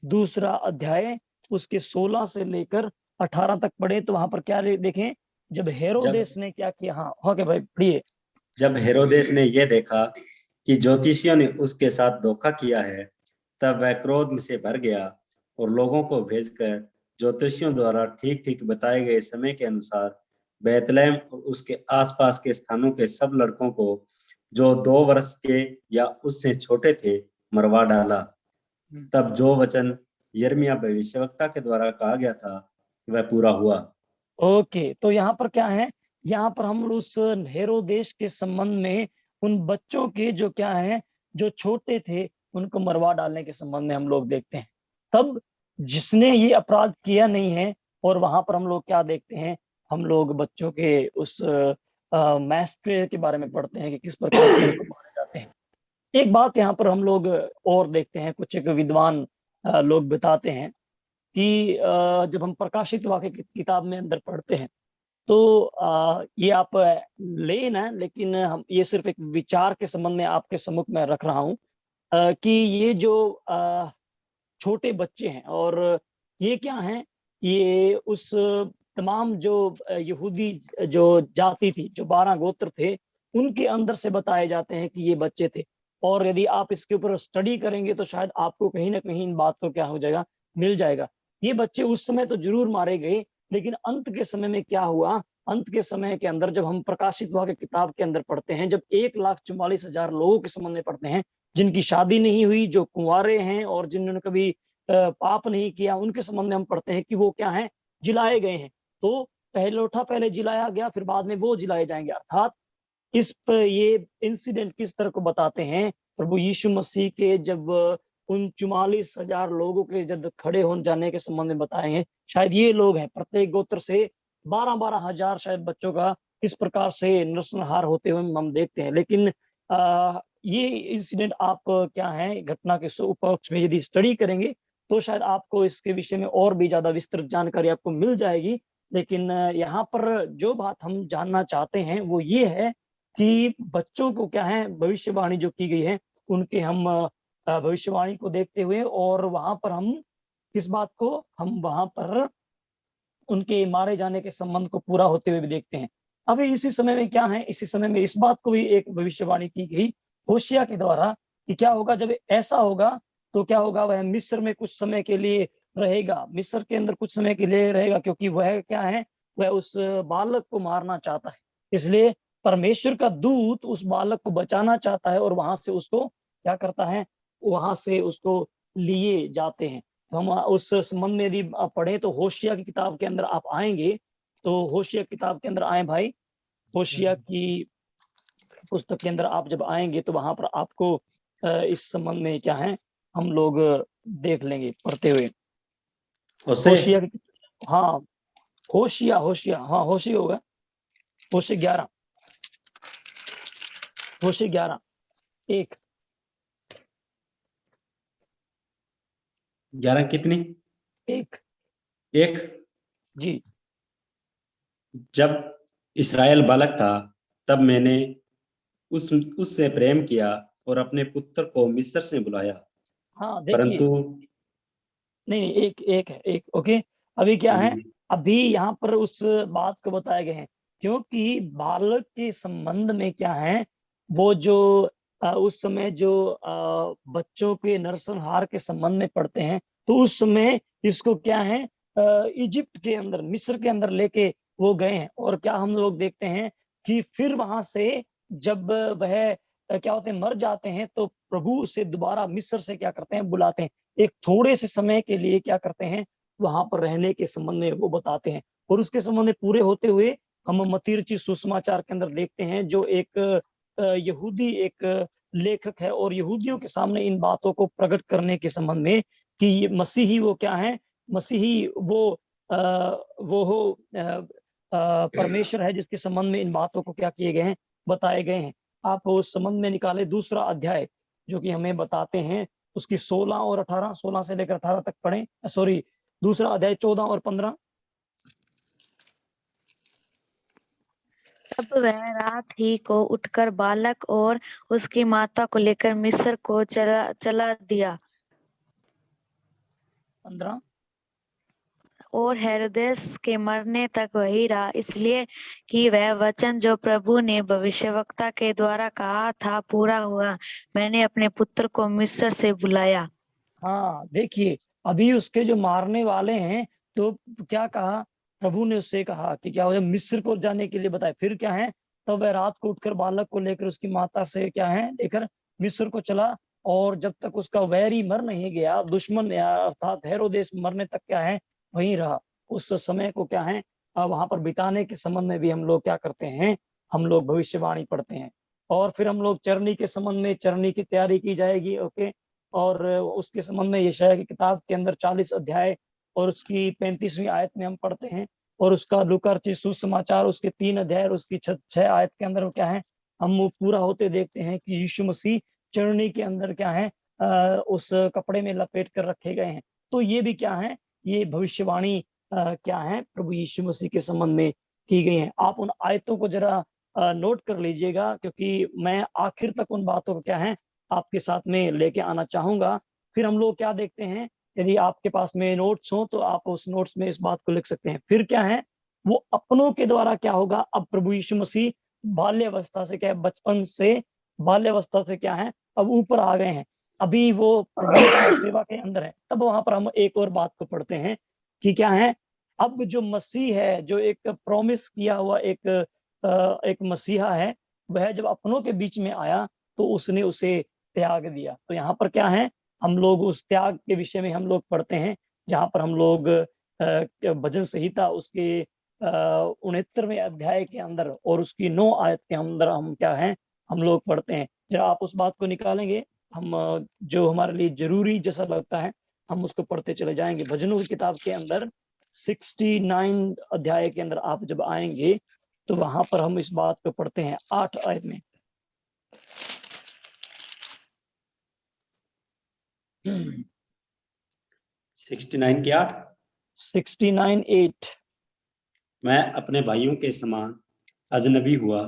2 अध्याय, उसके 16 से लेकर 18 तक पढ़े, तो वहां पर क्या देखें, जब हेरोदेस ने क्या किया। हाँ हाँ, भाई पढ़िए। जब हेरोदेस ने यह देखा कि ज्योतिषियों ने उसके साथ धोखा किया है, तब वह क्रोध से भर गया और लोगों को भेजकर ज्योतिषियों द्वारा ठीक ठीक बताए गए समय के अनुसार बैतलहम और उसके आसपास के स्थानों के सब लड़कों को जो 2 वर्ष के या उससे छोटे थे, मरवा डाला। तब जो वचन यिर्मयाह भविष्यवक्ता के द्वारा कहा गया था, वह पूरा हुआ। ओके, तो यहाँ पर क्या है, यहाँ पर हम उस हेरोदेस के संबंध में, उन बच्चों के जो क्या है, जो छोटे थे, उनको मरवा डालने के संबंध में हम लोग देखते हैं। तब जिसने ये अपराध किया नहीं है, और वहां पर हम लोग क्या देखते हैं, हम लोग बच्चों के उस मैस्ट्रे के बारे में पढ़ते हैं कि किस प्रकार से उनको मारे जाते हैं। एक बात यहाँ पर हम लोग और देखते हैं, कुछ एक विद्वान लोग बताते हैं कि जब हम प्रकाशित वाक्य की किताब में अंदर पढ़ते हैं, तो ये आप लेना, लेकिन हम ये सिर्फ एक विचार के संबंध में आपके सम्मुख में रख रहा हूँ, कि ये जो छोटे बच्चे हैं, और ये क्या हैं, ये उस तमाम जो यहूदी जो जाति थी, जो 12 गोत्र थे, उनके अंदर से बताए जाते हैं कि ये बच्चे थे। और यदि आप इसके ऊपर स्टडी करेंगे, तो शायद आपको कहीं ना कहीं इन बात को क्या हो जाएगा, मिल जाएगा। ये बच्चे उस समय तो जरूर मारे गए, लेकिन अंत के समय में क्या हुआ, अंत के समय के अंदर जब हम प्रकाशित वाक्य किताब के अंदर पढ़ते हैं, जब 1,44,000 लोगों के संबंध में पढ़ते हैं, जिनकी शादी नहीं हुई, जो कुंवारे हैं, और जिन्होंने कभी पाप नहीं किया, उनके संबंध में हम पढ़ते हैं कि वो क्या है, जिलाए गए हैं। तो पहले जिलाया गया, फिर बाद में वो जिलाए जाएंगे। अर्थात ये इंसिडेंट किस तरह को बताते हैं, प्रभु यीशु मसीह के जब उन 44,000 लोगों के जब खड़े हो जाने के संबंध में बताए हैं। शायद ये लोग हैं, प्रत्येक गोत्र से 12-12 हजार शायद बच्चों का इस प्रकार से नरसंहार होते हुए हम देखते हैं। लेकिन ये इंसिडेंट आप क्या है घटना के पक्ष में यदि स्टडी करेंगे तो शायद आपको इसके विषय में और भी ज्यादा विस्तृत जानकारी आपको मिल जाएगी। लेकिन यहाँ पर जो बात हम जानना चाहते हैं वो ये है कि बच्चों को क्या है भविष्यवाणी जो की गई है उनके हम भविष्यवाणी को देखते हुए और वहां पर हम किस बात को हम वहां पर उनके मारे जाने के संबंध को पूरा होते हुए भी देखते हैं। अभी इसी समय में क्या है, इसी समय में इस बात को भी एक भविष्यवाणी की गई होशिया के द्वारा कि क्या होगा जब ऐसा होगा तो क्या होगा, वह मिस्र में कुछ समय के लिए रहेगा, मिस्र के अंदर कुछ समय के लिए रहेगा, क्योंकि वह क्या है, वह उस बालक को मारना चाहता है। इसलिए परमेश्वर का दूत उस बालक को बचाना चाहता है और वहां से उसको क्या करता है, वहां से उसको लिए जाते हैं। तो हम उस संबंध में यदि पढ़े तो होशिया की किताब के अंदर आप आएंगे, तो होशिया किताब के अंदर आए भाई, होशिया की पुस्तक के अंदर आप जब आएंगे तो वहां पर आपको इस संबंध में क्या है हम लोग देख लेंगे पढ़ते हुए। उसे होशिया हाँ होशिया होशिया हाँ होशिया होगा, होशिया 11 होशिया 11 1 11 कितनी 1 एक। जी जब इस्राएल बालक था तब मैंने उससे प्रेम किया और अपने पुत्र को मिस्र से बुलाया, हाँ देखिए, परंतु नहीं एक एक है एक ओके। अभी क्या है, हम्म, अभी यहाँ पर उस बात को बताए गए हैं क्योंकि बालक के संबंध में क्या है, वो जो उस समय जो बच्चों के नरसंहार के संबंध में पढ़ते हैं तो उस समय इसको क्या है इजिप्ट के अंदर मिस्र के अंदर लेके वो गए हैं। और क्या हम लोग देखते हैं कि फिर वहां से जब वह क्या होते हैं मर जाते हैं तो प्रभु उसे दोबारा मिस्र से क्या करते हैं बुलाते हैं, एक थोड़े से समय के लिए क्या करते हैं वहां पर रहने के संबंध में वो बताते हैं। और उसके संबंध में पूरे होते हुए हम मत्ती रचित सुसमाचार के अंदर देखते हैं जो एक यहूदी एक लेखक है और यहूदियों के सामने इन बातों को प्रकट करने के संबंध में कि ये मसीही वो क्या है, मसीही वो हो परमेश्वर है जिसके संबंध में इन बातों को क्या किए गए हैं, बताए गए हैं। आप उस संबंध में निकाले दूसरा अध्याय जो कि हमें बताते हैं उसकी 16 और 18, 16 से लेकर 18 तक पढ़ें, सॉरी दूसरा अध्याय 14 और 15। तब वह रात ही को उठकर बालक और उसकी माता को लेकर मिस्र को चला दिया 15 और हेरोदेस के मरने तक वही रहा, इसलिए कि वह वचन जो प्रभु ने भविष्यवक्ता के द्वारा कहा था पूरा हुआ, मैंने अपने पुत्र को मिस्र से बुलाया। हाँ देखिए, अभी उसके जो मारने वाले हैं तो क्या कहा, प्रभु ने उससे कहा कि क्या हो मिस्र को जाने के लिए बताए। फिर क्या है, तब वह रात को उठकर बालक को लेकर उसकी माता से क्या है लेकर मिस्र को चला और जब तक उसका वैरी मर नहीं गया, दुश्मन अर्थात हेरोदेस मरने तक क्या है वहीं रहा। उस समय को क्या है वहां पर बिताने के संबंध में भी हम लोग क्या करते हैं, हम लोग भविष्यवाणी पढ़ते हैं। और फिर हम लोग चरनी के संबंध में, चरनी की तैयारी की जाएगी ओके। और उसके संबंध में यशायाह की किताब के अंदर 40 अध्याय और उसकी 35वीं आयत में हम पढ़ते हैं। और उसका लूका रचित सुसमाचार उसके 3 अध्याय और उसकी 6 आयत के अंदर क्या है हम वो पूरा होते देखते हैं कि यीशु मसीह चरनी के अंदर क्या है उस कपड़े में लपेट कर रखे गए हैं। तो ये भी क्या है, ये भविष्यवाणी क्या है प्रभु यीशु मसीह के संबंध में की गई है। आप उन आयतों को जरा नोट कर लीजिएगा क्योंकि मैं आखिर तक उन बातों को क्या है आपके साथ में लेके आना चाहूंगा। फिर हम लोग क्या देखते हैं, यदि आपके पास में नोट्स हो तो आप उस नोट्स में इस बात को लिख सकते हैं। फिर क्या है, वो अपनों के द्वारा क्या होगा, अब प्रभु यीशु मसीह बाल्यावस्था से क्या है, बचपन से बाल्यावस्था से क्या है अब ऊपर आ गए हैं, अभी वो प्रभु की सेवा के अंदर है। तब वहां पर हम एक और बात को पढ़ते हैं कि क्या है, अब जो मसीह है, जो एक प्रॉमिस किया हुआ एक मसीहा है, वह जब अपनों के बीच में आया तो उसने उसे त्याग दिया। तो यहाँ पर क्या है, हम लोग उस त्याग के विषय में हम लोग पढ़ते हैं जहाँ पर हम लोग भजन संहिता उसके 69वें अध्याय के अंदर और उसकी 9 आयत के अंदर हम क्या है हम लोग पढ़ते हैं। जब आप उस बात को निकालेंगे, हम जो हमारे लिए जरूरी जैसा लगता है हम उसको पढ़ते चले जाएंगे। भजनों की किताब के अंदर 69 अध्याय के अंदर आप जब आएंगे तो वहां पर हम इस बात को पढ़ते हैं 8 आयत में। 69 की 8। 69:8। मैं अपने भाइयों के समान अजनबी हुआ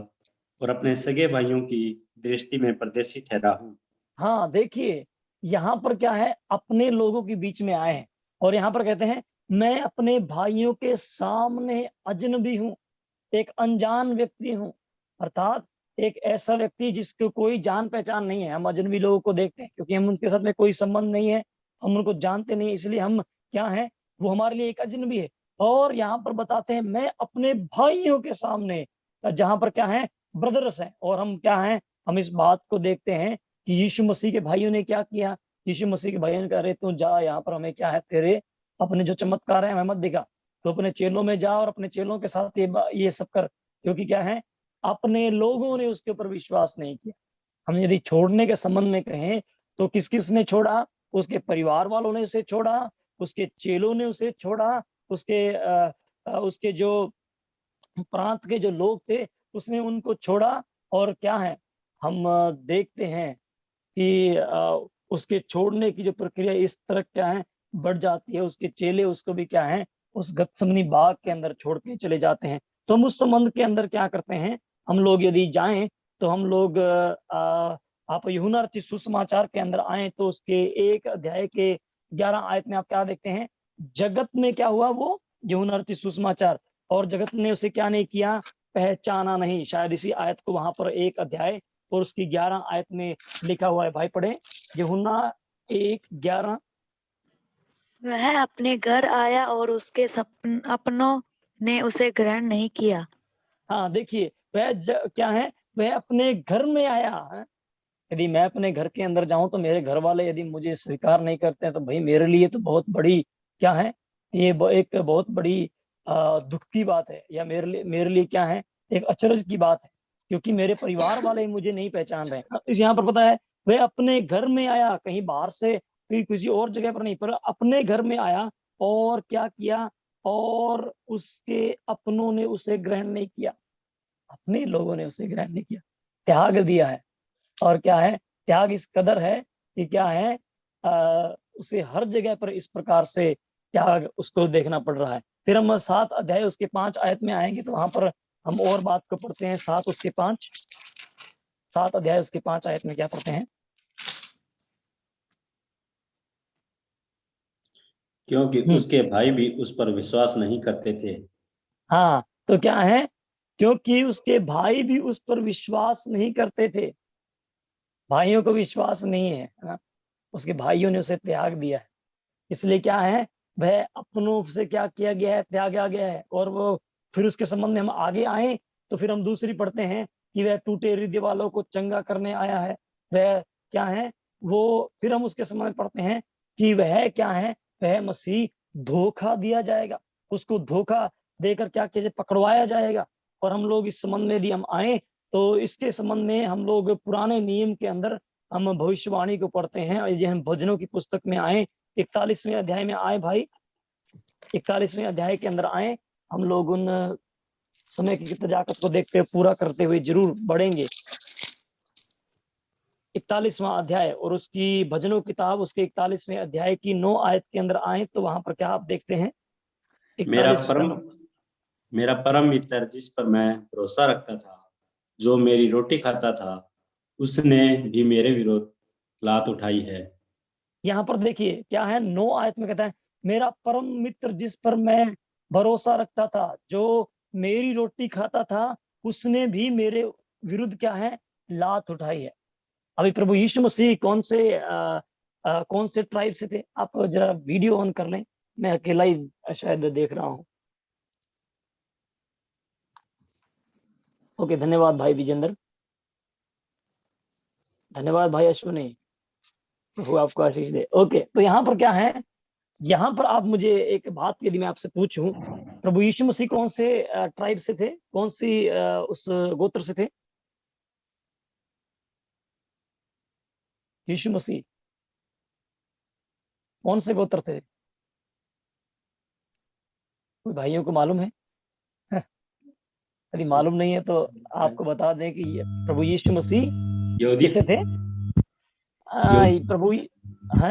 और अपने सगे भाइयों की दृष्टि में परदेशी ठहरा हूँ। हाँ देखिए, यहाँ पर क्या है, अपने लोगों के बीच में आए हैं और यहाँ पर कहते हैं मैं अपने भाइयों के सामने अजनबी हूँ, एक अनजान व्यक्ति हूँ। अर्थात एक ऐसा व्यक्ति जिसको कोई जान पहचान नहीं है। हम अजनबी लोगों को देखते हैं क्योंकि हम उनके साथ में कोई संबंध नहीं है, हम उनको जानते नहीं, इसलिए हम क्या है, वो हमारे लिए एक अजनबी है। और यहाँ पर बताते हैं मैं अपने भाइयों के सामने, जहाँ पर क्या है, ब्रदर्स हैं। और हम क्या है, हम इस बात को देखते हैं कि यीशु मसीह के भाइयों ने क्या किया। यीशु मसीह के भाइयों ने कहा, अरे तू जा, यहाँ पर हमें क्या है, तेरे अपने जो चमत्कार है हमें मत दिखा, तो अपने चेलों में जा और अपने चेलों के साथ ये सब कर। क्योंकि क्या है, अपने लोगों ने उसके ऊपर विश्वास नहीं किया। हम यदि छोड़ने के संबंध में कहें तो किस किस ने छोड़ा, उसके परिवार वालों ने उसे छोड़ा, उसके चेलों ने उसे छोड़ा, उसके जो प्रांत के जो लोग थे उसने उनको छोड़ा। और क्या है, हम देखते हैं कि उसके छोड़ने की जो प्रक्रिया इस तरह क्या है बढ़ जाती है। उसके चेले उसको भी क्या है, उस गत्समनी बाग के अंदर छोड़ के चले जाते हैं। तो हम उस संबंध के अंदर क्या करते हैं, हम लोग यदि जाएं तो हम लोग आप यूहन्ना रचित सुसमाचार के अंदर आए तो उसके 1 अध्याय के 11 आयत में आप क्या देखते हैं, जगत में क्या हुआ, वो यूहन्ना रचित सुसमाचार, और जगत ने उसे क्या नहीं किया, पहचाना नहीं। शायद इसी आयत को वहां पर 1 अध्याय और उसकी 11 आयत में लिखा हुआ है। भाई पढ़े, यूहन्ना 1:11। वह अपने घर आया और उसके अपनों ने उसे ग्रहण नहीं किया। हाँ देखिए, क्या है, वह अपने घर में आया है। यदि मैं अपने घर के अंदर जाऊं तो मेरे घर वाले यदि मुझे स्वीकार नहीं करते हैं तो भाई मेरे लिए तो बहुत बड़ी क्या है, ये एक बहुत बड़ी दुख की बात है, या मेरे लिए क्या है, एक अचरज की बात है, क्योंकि मेरे परिवार वाले मुझे नहीं पहचान रहे हैं। इस यहाँ पर पता है, वह अपने घर में आया, कहीं बाहर से कहीं किसी और जगह पर नहीं, पर अपने घर में आया और क्या किया, और उसके अपनों ने उसे ग्रहण नहीं किया। अपने लोगों ने उसे ग्रहण नहीं किया, त्याग दिया है। और क्या है, त्याग इस कदर है कि क्या है, उसे हर जगह पर इस प्रकार से त्याग उसको देखना पड़ रहा है। फिर हम 7 अध्याय उसके 5 आयत में आएंगे तो वहां पर हम और बात को पढ़ते हैं। 7 अध्याय उसके 5 आयत में क्या पढ़ते हैं, क्योंकि उसके भाई भी उस पर विश्वास नहीं करते थे। हाँ तो क्या है, क्योंकि उसके भाई भी उस पर विश्वास नहीं करते थे। भाइयों को विश्वास नहीं है ना? उसके भाइयों ने उसे त्याग दिया है, इसलिए क्या है, वह अपनों से क्या किया गया है, त्यागा गया है। और वो फिर उसके संबंध में हम आगे आए तो फिर हम दूसरी पढ़ते हैं कि वह टूटे हृदय वालों को चंगा करने आया है। वह क्या है, वो फिर हम उसके संबंध में पढ़ते हैं कि वह क्या है, वह मसीह धोखा दिया जाएगा, उसको धोखा देकर क्या किया, पकड़वाया जाएगा। और हम लोग इस संबंध में यदि हम आए तो इसके संबंध में हम लोग पुराने नियम के अंदर हम भविष्यवाणी को पढ़ते हैं। और यदि हम भजनों की पुस्तक में आए, 41वें अध्याय में आए भाई, 41वें अध्याय के अंदर आए, हम लोग उन समय की तजाकत को देखते हुए पूरा करते हुए जरूर बढ़ेंगे। 41वां अध्याय और उसकी भजनों किताब उसके 41वें अध्याय की 9 आयत के अंदर आए तो वहां पर क्या आप देखते हैं, मेरा 41 परम मेरा परम मित्र जिस पर मैं भरोसा रखता था, जो मेरी रोटी खाता था, उसने भी मेरे विरोध लात उठाई है। यहाँ पर देखिए क्या है, 9 आयत में कहता है मेरा परम मित्र जिस पर मैं भरोसा रखता था, जो मेरी रोटी खाता था, उसने भी मेरे विरुद्ध क्या है, लात उठाई है। अभी प्रभु यीशु मसीह कौन से ट्राइब से थे, आप जरा वीडियो ऑन कर लें, मैं अकेला ही शायद देख रहा हूँ। ओके, धन्यवाद भाई विजेंद्र, धन्यवाद भाई अश्विनी, प्रभु आपको आशीष दे। ओके, तो यहाँ पर क्या है, यहाँ पर आप मुझे एक बात यदि मैं आपसे पूछूं, प्रभु यीशु मसीह कौन से ट्राइब से थे, कौन सी उस गोत्र से थे यीशु मसीह, कौन से गोत्र थे? कोई भाइयों को मालूम है? यदि मालूम नहीं है तो आपको बता दें कि ये प्रभु यीशु मसीह यहूदी किसे थे? यहूदी प्रभु है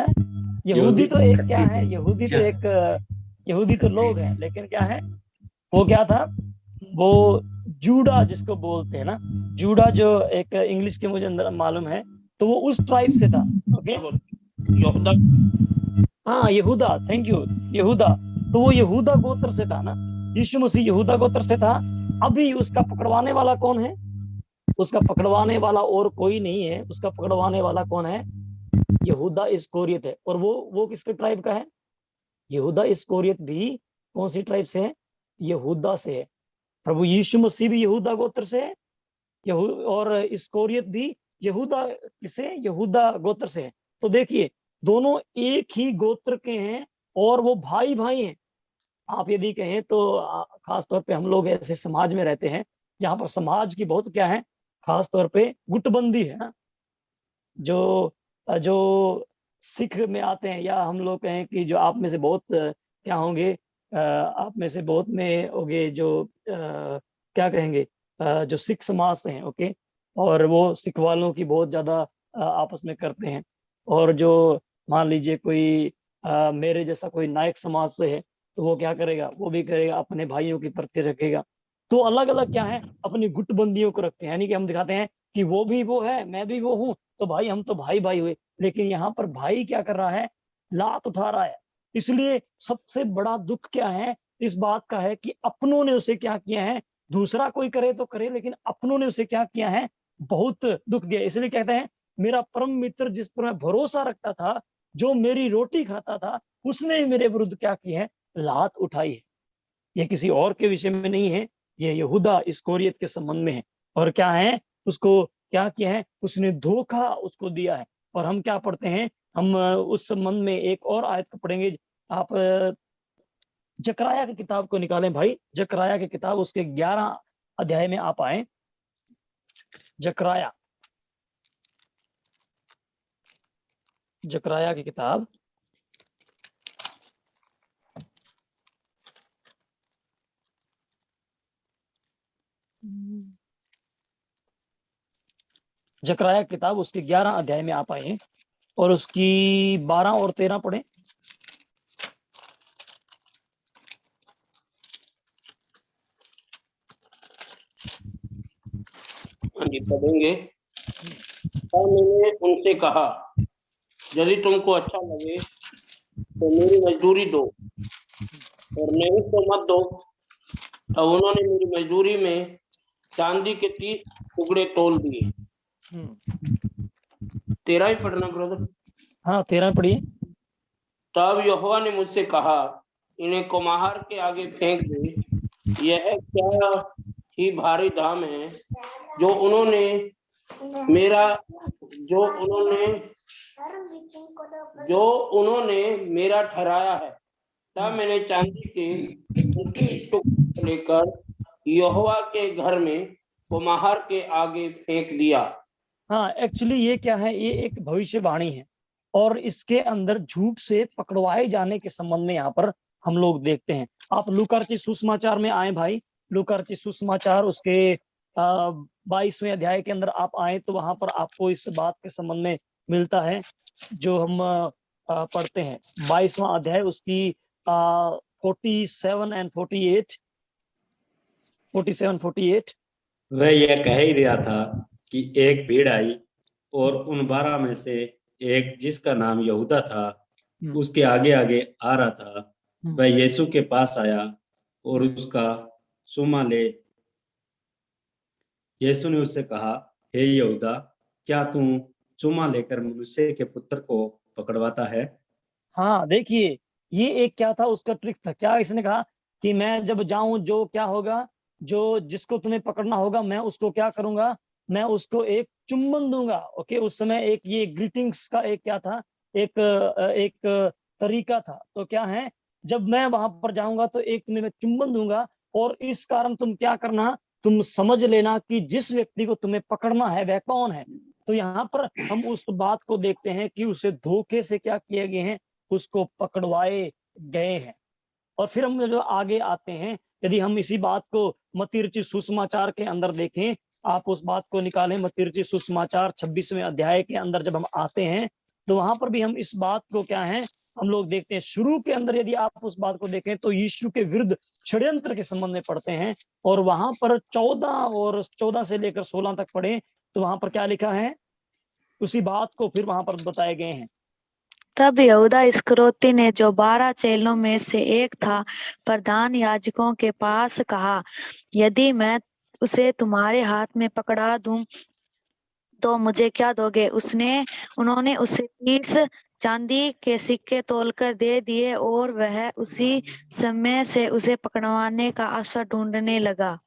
यहूदी यहूदी तो एक क्या है, यहूदी तो अच्छा। एक यहूदी तो लोग हैं, लेकिन क्या है वो क्या था, वो जूडा जिसको बोलते हैं ना, जूडा जो एक इंग्लिश के मुझे अंदर मालूम है, तो वो उस ट्राइब से था। ओके, यहूदा हाँ यहूदा, थैंक यू, यहूदा। तो वो यहूदा गोत्र से था ना, यीशु मसीह यहूदा गोत्र से था। अभी उसका पकड़वाने वाला कौन है? उसका पकड़वाने वाला और कोई नहीं है, उसका पकड़वाने वाला कौन है? यहूदा इस्करियोत है। और वो किसके ट्राइब का है? यहूदा इस्करियोत भी कौन सी ट्राइब से है? यहूदा से है। प्रभु यीशु मसीह भी यहूदा गोत्र से है, और इस्करियोत भी यहूदा किसे? यहूदा गोत्र से है। तो देखिए दोनों एक ही गोत्र के हैं और वो भाई भाई हैं। आप यदि कहें तो खास तौर पे हम लोग ऐसे समाज में रहते हैं जहां पर समाज की बहुत क्या है, खास तौर पे गुटबंदी है ना, जो जो सिख में आते हैं, या हम लोग कहें कि जो आप में से बहुत क्या होंगे, आप में से बहुत में होंगे जो क्या कहेंगे, जो सिख समाज से हैं। ओके, और वो सिख वालों की बहुत ज्यादा आपस में करते हैं। और जो मान लीजिए कोई मेरे जैसा कोई नायक समाज से है, तो वो क्या करेगा, वो भी करेगा अपने भाइयों की प्रति रखेगा। तो अलग अलग क्या है, अपनी गुटबंदियों को रखते हैं, यानी कि हम दिखाते हैं कि वो भी वो है, मैं भी वो हूं, तो भाई हम तो भाई भाई हुए। लेकिन यहाँ पर भाई क्या कर रहा है? लात उठा रहा है। इसलिए सबसे बड़ा दुख क्या है इस बात का है कि अपनों ने उसे क्या किया है, दूसरा कोई करे तो करे, लेकिन अपनों ने उसे क्या किया है, बहुत दुख दिया। इसलिए कहते हैं मेरा परम मित्र जिस पर मैं भरोसा रखता था, जो मेरी रोटी खाता था, उसने ही मेरे विरुद्ध क्या किया है, लात उठाई है। ये किसी और के विषय में नहीं है, ये यहूदा इस्करियोत के संबंध में है। और क्या है, उसको क्या किया है, उसने धोखा उसको दिया है। और हम क्या पढ़ते हैं, हम उस संबंध में एक और आयत को पढ़ेंगे। आप जकराया की किताब को निकालें भाई, जकराया की किताब उसके 11 अध्याय में आप आए। जकराया, जकराया की किताब जकराया की किताब उसके 11 अध्याय में आप आए और उसकी 12 और 13 पढ़े। पढ़ेंगे। और मैंने उनसे कहा, यदि तुमको अच्छा लगे तो मेरी मजदूरी दो, और नहीं तो मत दो। तब उन्होंने मेरी मजदूरी में चांदी के 30 टुकड़े तोल दिए। 13 ही पढ़ना ब्रदर। हाँ 13 पढ़िए। तब यहोवा ने मुझसे कहा, इन्हें कुम्हार के आगे फेंक दे। यह क्या ही भारी दाम है जो उन्होंने मेरा जो उन्होंने मेरा ठहराया है। तब मैंने चांदी के 29 टुकड़े लेकर यहोवा के घर में कुम्हार के आगे फेंक दिया। हाँ एक्चुअली ये क्या है, ये एक भविष्यवाणी है और इसके अंदर झूठ से पकड़वाए जाने के संबंध में यहाँ पर हम लोग देखते हैं। आप लूका रचित सुसमाचार में आए भाई, लूका रचित सुसमाचार उसके 22वें अध्याय के अंदर आप आए तो वहां पर आपको इस बात के संबंध में मिलता है जो हम पढ़ते हैं। 22वां अध्याय उसकी 47 एंड 48, 47 48। वह यह कह ही रहा था कि एक भीड़ आई और उन 12 में से एक जिसका नाम यहूदा था उसके आगे आगे आ रहा था। वह यीशु के पास आया और उसका सुमा ले। यीशु ने उससे कहा, हे यहूदा, क्या तू चुमा लेकर मनुष्य के पुत्र को पकड़वाता है? हाँ देखिए, ये एक क्या था, उसका ट्रिक था। क्या इसने कहा कि मैं जब जाऊं जो क्या होगा, जो जिसको तुम्हें पकड़ना होगा मैं उसको क्या करूंगा, मैं उसको एक चुम्बन दूंगा। ओके, उस समय एक ये ग्रीटिंग्स का एक क्या था, एक तरीका था। तो क्या है, जब मैं वहां पर जाऊंगा तो एक तुम्हें मैं चुम्बन दूंगा, और इस कारण तुम क्या करना, तुम समझ लेना कि जिस व्यक्ति को तुम्हें पकड़ना है वह कौन है। तो यहाँ पर हम उस बात को देखते हैं कि उसे धोखे से क्या किए गए हैं, उसको पकड़वाए गए हैं। और फिर हम जो आगे आते हैं, यदि हम इसी बात को मत्ती रचित सुसमाचार के अंदर देखें, आप उस बात को निकालें, मत्ती रचित सुसमाचार 26वें अध्याय के अंदर जब हम आते हैं तो वहां पर भी हम इस बात को क्या है हम लोग देखते हैं। शुरू के अंदर यदि आप उस बात को देखें तो यीशु के विरुद्ध षड्यंत्र के संबंध में पढ़ते हैं, और वहां पर 14 से लेकर 16 तक पढ़े तो वहां पर क्या लिखा है, उसी बात को फिर वहां पर बताए गए हैं। तब यहूदा इस्करियोती ने, जो 12 चेलों में से एक था, प्रधान याजकों के पास कहा, यदि मैं उसे तुम्हारे हाथ में पकड़ा दूं तो मुझे क्या दोगे? उन्होंने उसे 30 चांदी के सिक्के तोलकर दे दिए, और वह उसी समय से उसे पकड़वाने का अवसर ढूंढने लगा।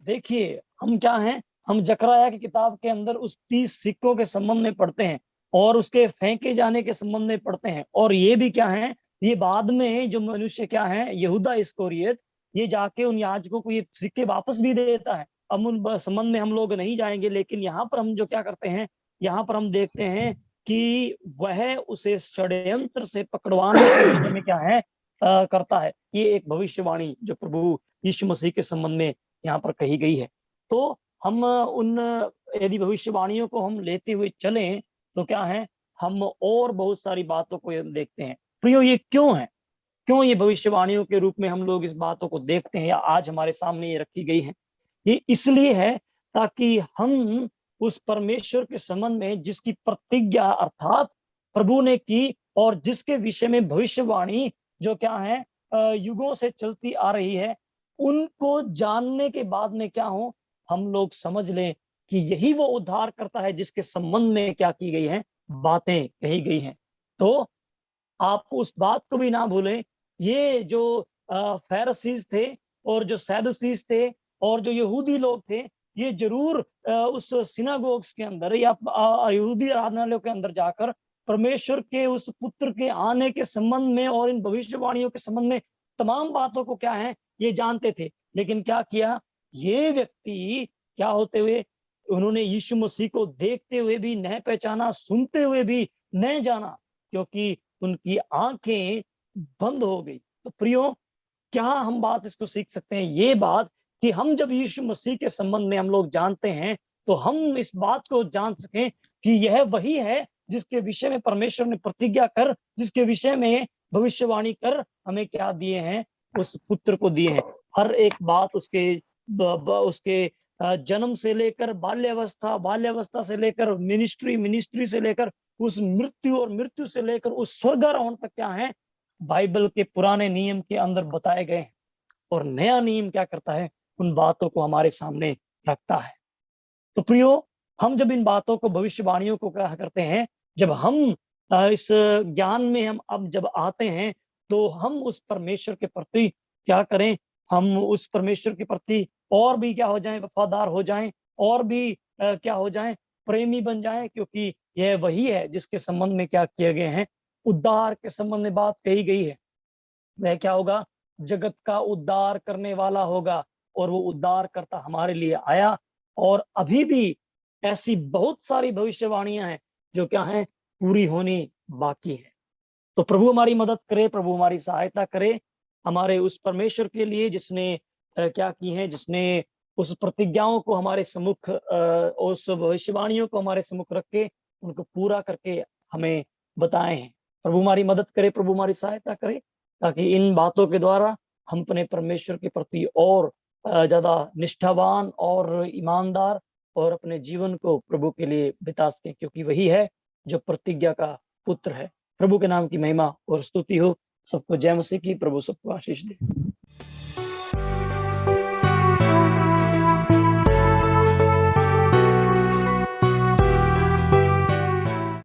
देखिए हम क्या हैं, हम जकरयाह की किताब के अंदर उस 30 सिक्कों के संबंध में पढ़ते हैं और उसके फेंके जाने के संबंध में पढ़ते हैं, और ये भी क्या है, ये बाद में जो मनुष्य क्या है, यहूदा इस्करियोत, ये जाके उन याजकों को ये सिक्के वापस भी दे देता है। अब उन संबंध में हम लोग नहीं जाएंगे, लेकिन यहाँ पर हम जो क्या करते हैं, यहाँ पर हम देखते हैं कि वह उसे षड्यंत्र से पकड़वाने के विषय में क्या है करता है। ये एक भविष्यवाणी जो प्रभु यीशु मसीह के संबंध में यहाँ पर कही गई है। तो हम उन यदि भविष्यवाणियों को हम लेते हुए चलें तो क्या है, हम और बहुत सारी बातों को देखते हैं। प्रियो, ये क्यों है, क्यों ये भविष्यवाणियों के रूप में हम लोग इस बातों को देखते हैं या आज हमारे सामने ये रखी गई है? ये इसलिए है ताकि हम उस परमेश्वर के संबंध में जिसकी प्रतिज्ञा अर्थात प्रभु ने की और जिसके विषय में भविष्यवाणी जो क्या है युगों से चलती आ रही है, उनको जानने के बाद में क्या हो, हम लोग समझ लें कि यही वो उद्धार करता है जिसके संबंध में क्या की गई है, बातें कही गई हैं। तो आप उस बात को भी ना भूलें, ये जो फैरिसीज थे और जो सैदुसीज थे और जो यहूदी लोग थे, ये जरूर उस सिनागोग्स के अंदर या यहूदी आराधनालयों के अंदर जाकर परमेश्वर के उस पुत्र के आने के संबंध में और इन भविष्यवाणियों के संबंध में तमाम बातों को क्या है ये जानते थे। लेकिन क्या किया ये व्यक्ति, क्या होते हुए उन्होंने यीशु मसीह को देखते हुए भी नहीं पहचाना, सुनते हुए भी नहीं जाना, क्योंकि उनकी आंखें बंद हो गई। तो प्रियो, क्या हम बात इसको सीख सकते हैं, ये बात कि हम जब यीशु मसीह के संबंध में हम लोग जानते हैं तो हम इस बात को जान सकें कि यह वही है जिसके विषय में परमेश्वर ने प्रतिज्ञा कर, जिसके विषय में भविष्यवाणी कर हमें क्या दिए हैं, उस पुत्र को दिए हैं। हर एक बात उसके जन्म से लेकर बाल्यावस्था, बाल्यावस्था से लेकर मिनिस्ट्री, मिनिस्ट्री से लेकर उस मृत्यु और मृत्यु से लेकर उस स्वर्गारोहण तक क्या है, बाइबल के पुराने नियम के अंदर बताए गए हैं। और नया नियम क्या करता है, उन बातों को हमारे सामने रखता है। तो प्रियो, हम जब इन बातों को, भविष्यवाणियों को क्या करते हैं, जब हम इस ज्ञान में हम अब जब आते हैं तो हम उस परमेश्वर के प्रति क्या करें, हम उस परमेश्वर के प्रति और भी क्या हो जाएं, वफादार हो जाएं, और भी क्या हो जाएं, प्रेमी बन जाएं, क्योंकि यह वही है जिसके संबंध में क्या किए गए हैं, उद्धार के संबंध में बात कही गई है। वह क्या होगा, जगत का उद्धार करने वाला होगा, और वो उद्धार करता हमारे लिए आया। और अभी भी ऐसी बहुत सारी भविष्यवाणियां हैं जो क्या हैं, पूरी होनी बाकी है। तो प्रभु हमारी मदद करे, प्रभु हमारी सहायता करे, हमारे उस परमेश्वर के लिए जिसने क्या की है, जिसने उस प्रतिज्ञाओं को हमारे सम्मुख, उस भविष्यवाणियों को हमारे सम्मुख रख के उनको पूरा करके हमें बताए हैं। प्रभु हमारी मदद करे, प्रभु हमारी सहायता करे, ताकि इन बातों के द्वारा हम अपने परमेश्वर के प्रति और ज्यादा निष्ठावान और ईमानदार और अपने जीवन को प्रभु के लिए बिता सकें, क्योंकि वही है जो प्रतिज्ञा का पुत्र है। प्रभु के नाम की महिमा और स्तुति हो। सबको जय मसीह की। प्रभु सबको आशीष दे।